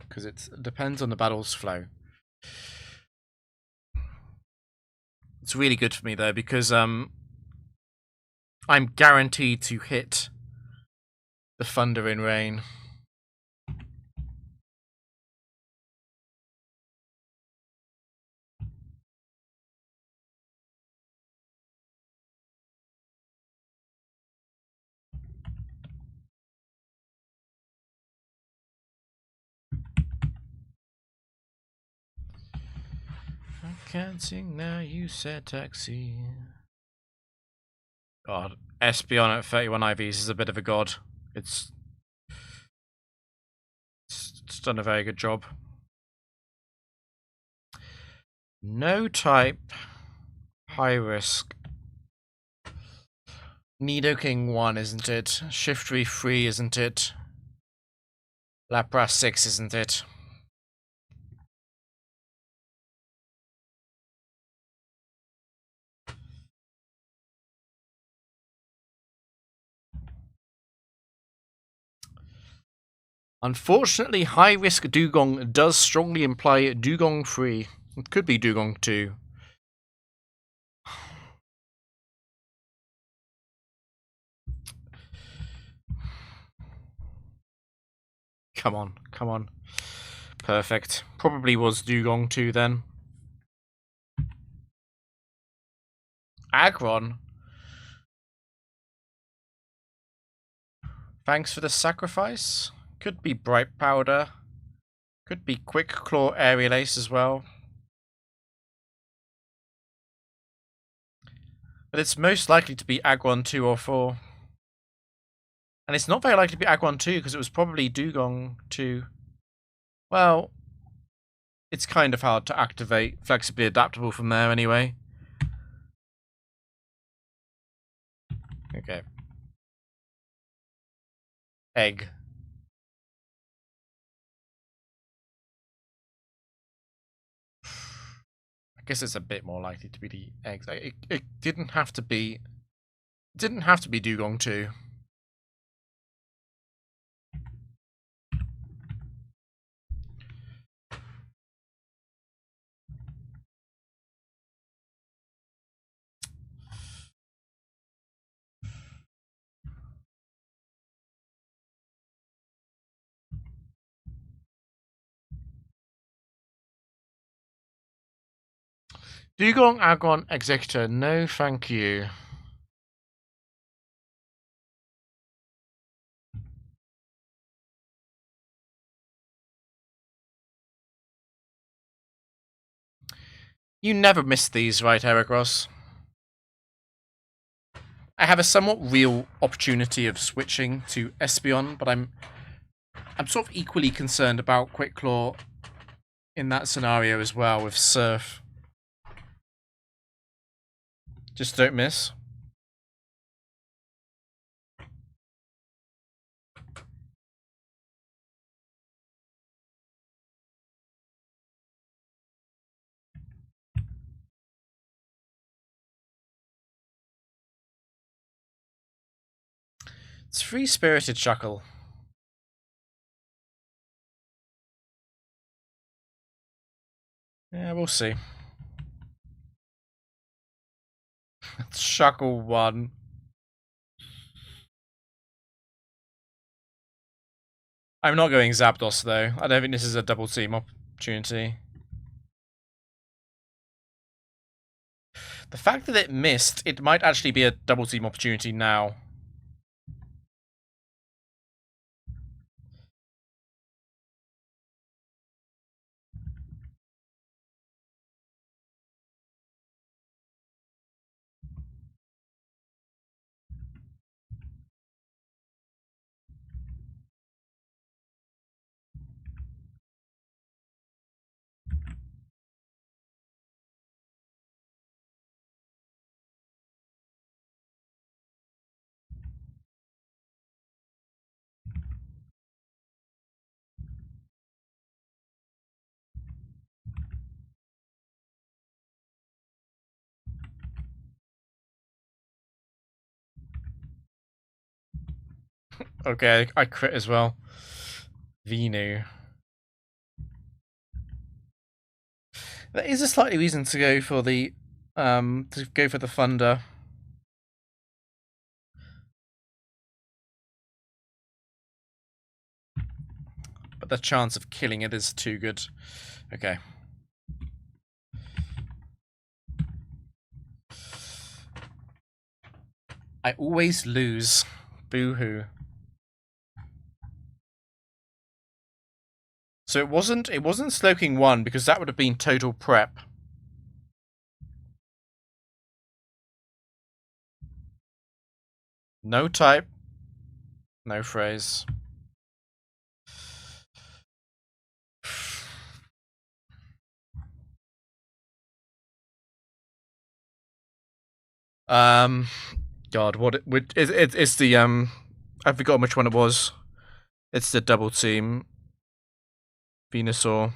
because it depends on the battle's flow. It's really good for me though, because I'm guaranteed to hit the Thunder in Rain. I can't sing now, you said taxi. God, Espeon at 31 IVs is a bit of a god. It's done a very good job. No type. High risk. Nidoking 1, isn't it? Shiftry 3, isn't it? Lapras 6, isn't it? Unfortunately, high risk Dugong does strongly imply Dugong 3. It could be Dugong 2. Come on, come on. Perfect. Probably was Dugong too then. Agron. Thanks for the sacrifice. Could be Bright Powder. Could be Quick Claw Aerial Ace as well. But it's most likely to be Agron 2 or 4. And it's not very likely to be Agron 2 because it was probably Dugong 2. Well, it's kind of hard to activate flexibly adaptable from there anyway. Okay. Egg. I guess it's a bit more likely to be the eggs. It didn't have to be. It didn't have to be Dugong 2. Dugong, Agron, Executor. No, thank you. You never miss these, right, Eragros? I have a somewhat real opportunity of switching to Espeon, but I'm sort of equally concerned about Quick Claw in that scenario as well with Surf. Just don't miss. It's Free-Spirited Chuckle. Yeah, we'll see. It's Chuckle 1. I'm not going Zapdos, though. I don't think this is a double team opportunity. The fact that it missed, it might actually be a double team opportunity now. Okay, I crit as well. Venu. There is a slightly reason to go for the thunder. But the chance of killing it is too good. Okay. I always lose. Boo-hoo. So it wasn't Slowking 1 because that would have been total prep. No type. No phrase. God, it's the I've forgotten which one it was. It's the double team. Venusaur.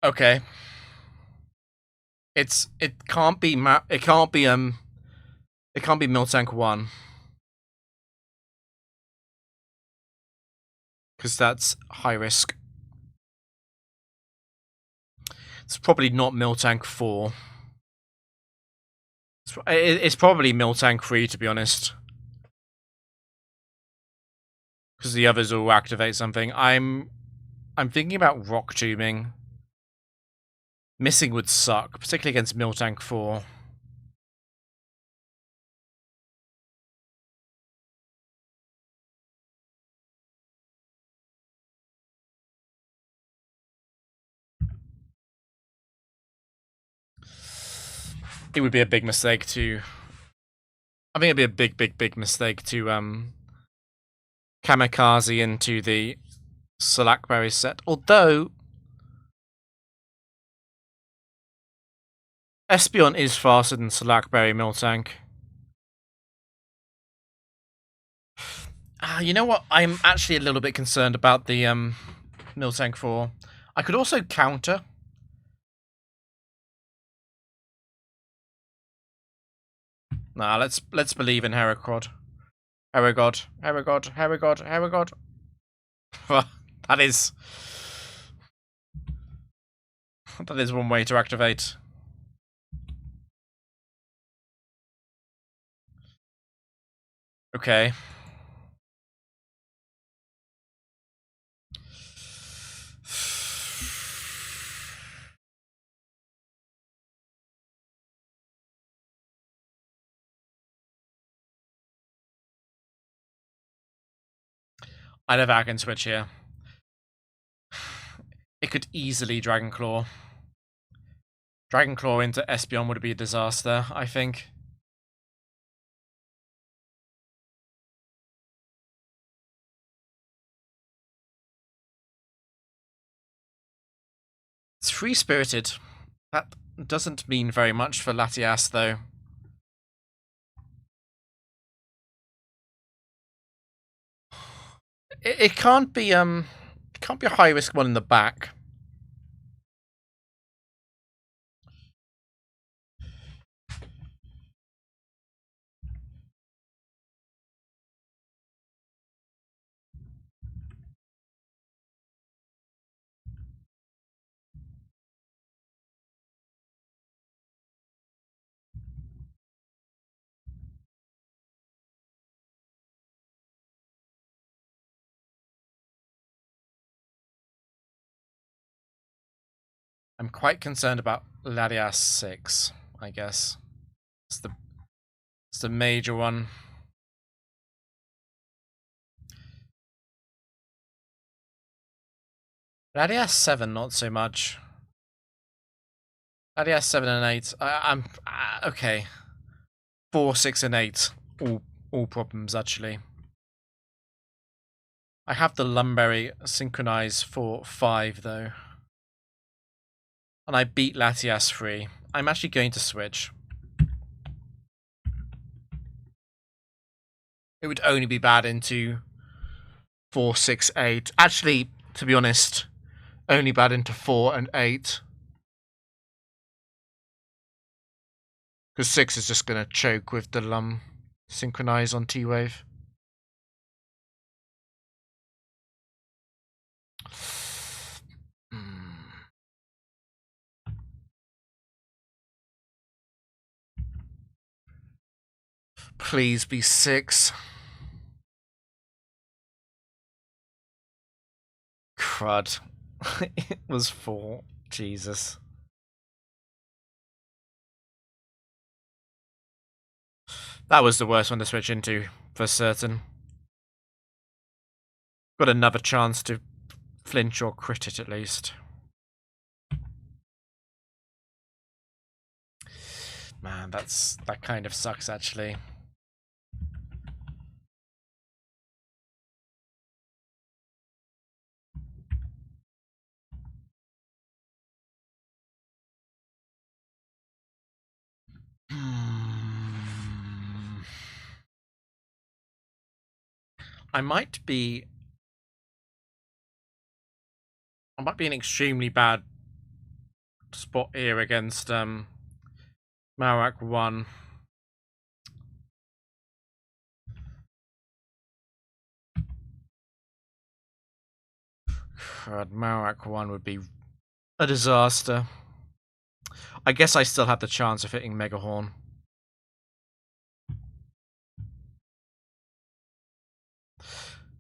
Okay. It can't be Miltank 1. because that's high risk. It's probably not Miltank 4. It's probably Miltank 3, to be honest. Because the others will activate something. I'm thinking about rock tubing. Missing would suck, particularly against Miltank 4. It would be a big mistake to... I think it'd be a big mistake to kamikaze into the Slackberry set. Although Espeon is faster than Slackberry Miltank. You know what? I'm actually a little bit concerned about the Miltank 4. I could also counter. Nah, let's believe in Heracrod. Heragod. That is one way to activate. Okay. I don't think I can switch here. It could easily Dragon Claw. Dragon Claw into Espeon would be a disaster, I think. It's free-spirited. That doesn't mean very much for Latias, though. It can't be a high-risk one in the back. I'm quite concerned about Latias 6, I guess. It's the major one. Latias 7, not so much. Latias 7 and 8. I'm okay. 4, 6, and 8. All problems, actually. I have the Lumberry synchronize for 5, though. And I beat Latias 3. I'm actually going to switch. It would only be bad into 4, 6, 8. Actually, to be honest, only bad into 4 and 8. Because 6 is just going to choke with the synchronize on T-Wave. Please be 6. Crud. It was 4. Jesus. That was the worst one to switch into, for certain. Got another chance to flinch or crit it, at least. Man, that kind of sucks, actually. I might be an extremely bad spot here against Marak 1. Marak 1 would be a disaster. I guess I still had the chance of hitting Megahorn.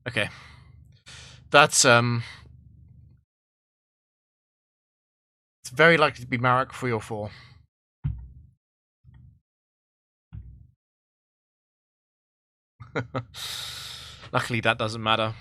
Okay. That's, it's very likely to be Marak 3 or 4. Luckily, that doesn't matter.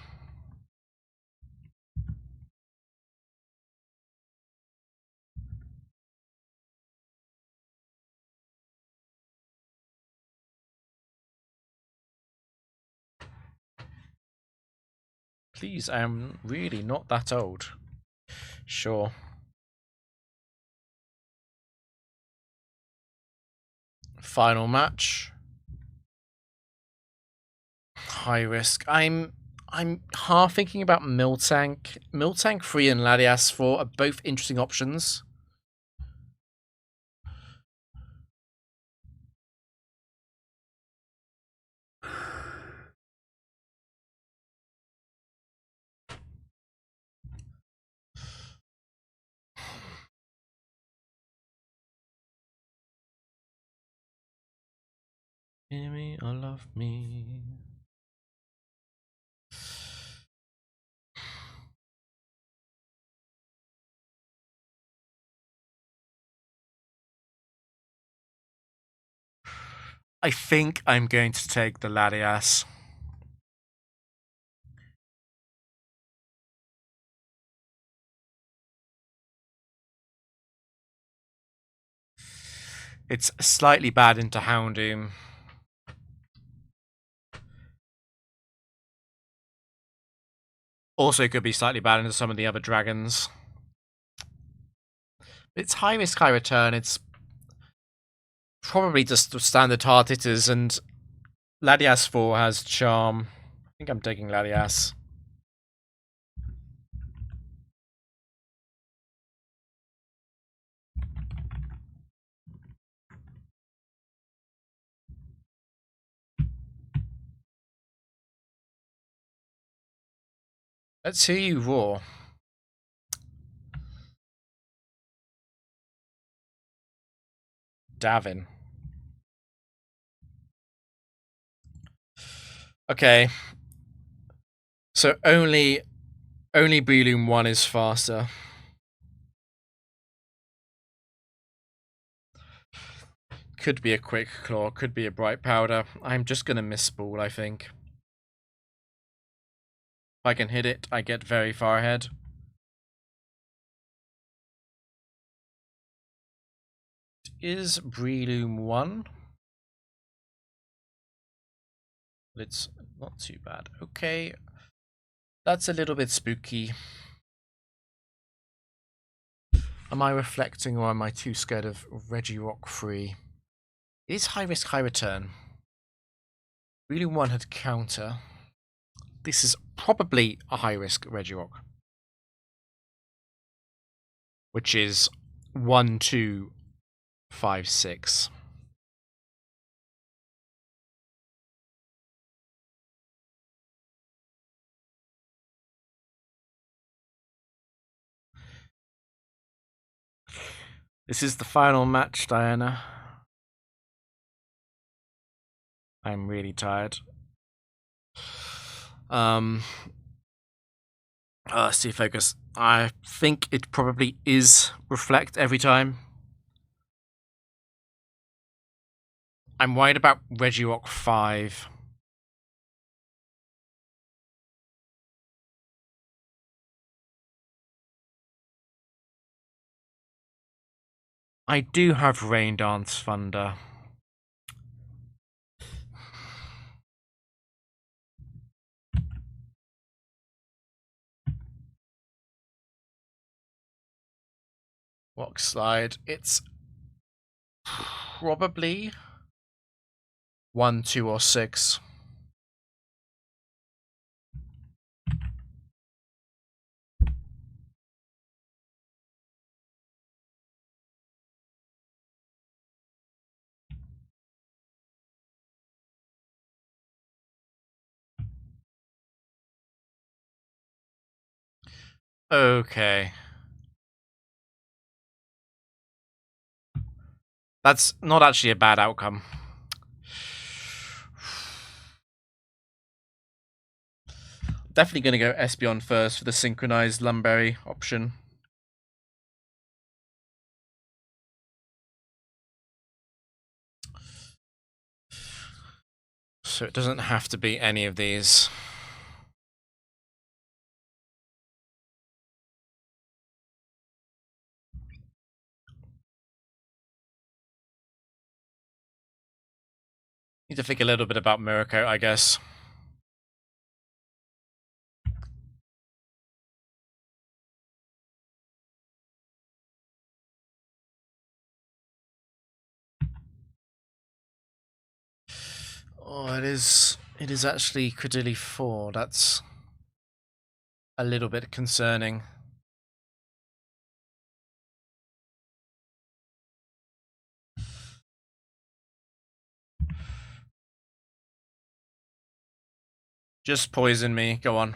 Please, I am really not that old. Sure. Final match. High risk. I'm half thinking about Miltank. Miltank 3 and Latias 4 are both interesting options. Hear me or love me. I think I'm going to take the Latias. It's slightly bad into Houndoom. Also could be slightly bad into some of the other dragons. It's high risk, high return. It's probably just standard hard hitters, and Latias 4 has charm. I think I'm taking Latias. Let's hear you roar. Davin. Okay. So only Breloom 1 is faster. Could be a Quick Claw, could be a Bright Powder. I'm just gonna miss Ball, I think. If I can hit it, I get very far ahead. Is Breloom 1? It's not too bad. Okay. That's a little bit spooky. Am I reflecting, or am I too scared of Regirock 3? It is high risk, high return. Breloom 1 had counter. This is probably a high risk Regirock, which is 1, 2, 5, 6. This is the final match, Diana. I'm really tired. See focus. I think it probably is reflect every time. I'm worried about Regirock 5. I do have Rain Dance Thunder. Rock Slide. It's probably 1, 2, or 6. Okay. That's not actually a bad outcome. Definitely going to go Espeon first for the synchronized Lumberry option. So it doesn't have to be any of these. Need to think a little bit about Miracle, I guess. Oh, it is actually Credilli 4. That's a little bit concerning. Just poison me. Go on.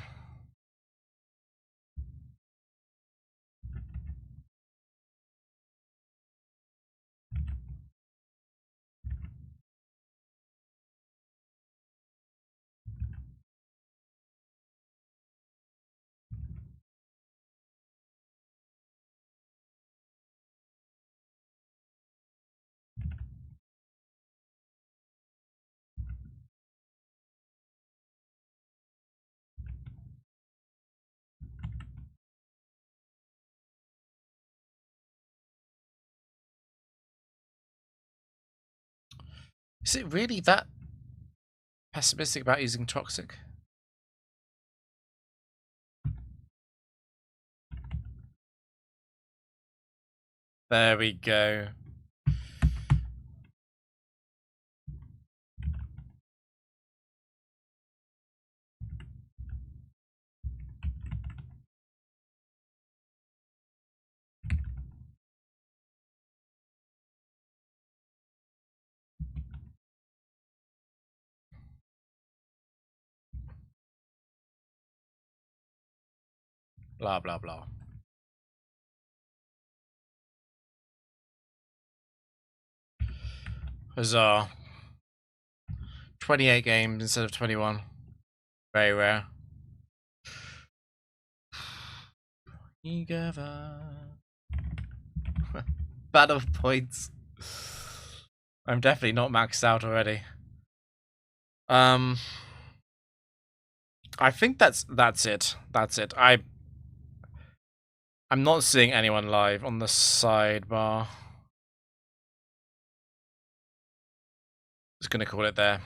Is it really that pessimistic about using Toxic? There we go. Blah, blah, blah. Huzzah. 28 games instead of 21. Very rare. Battle points. I'm definitely not maxed out already. I think that's it. That's it. I'm not seeing anyone live on the sidebar. Just gonna call it there.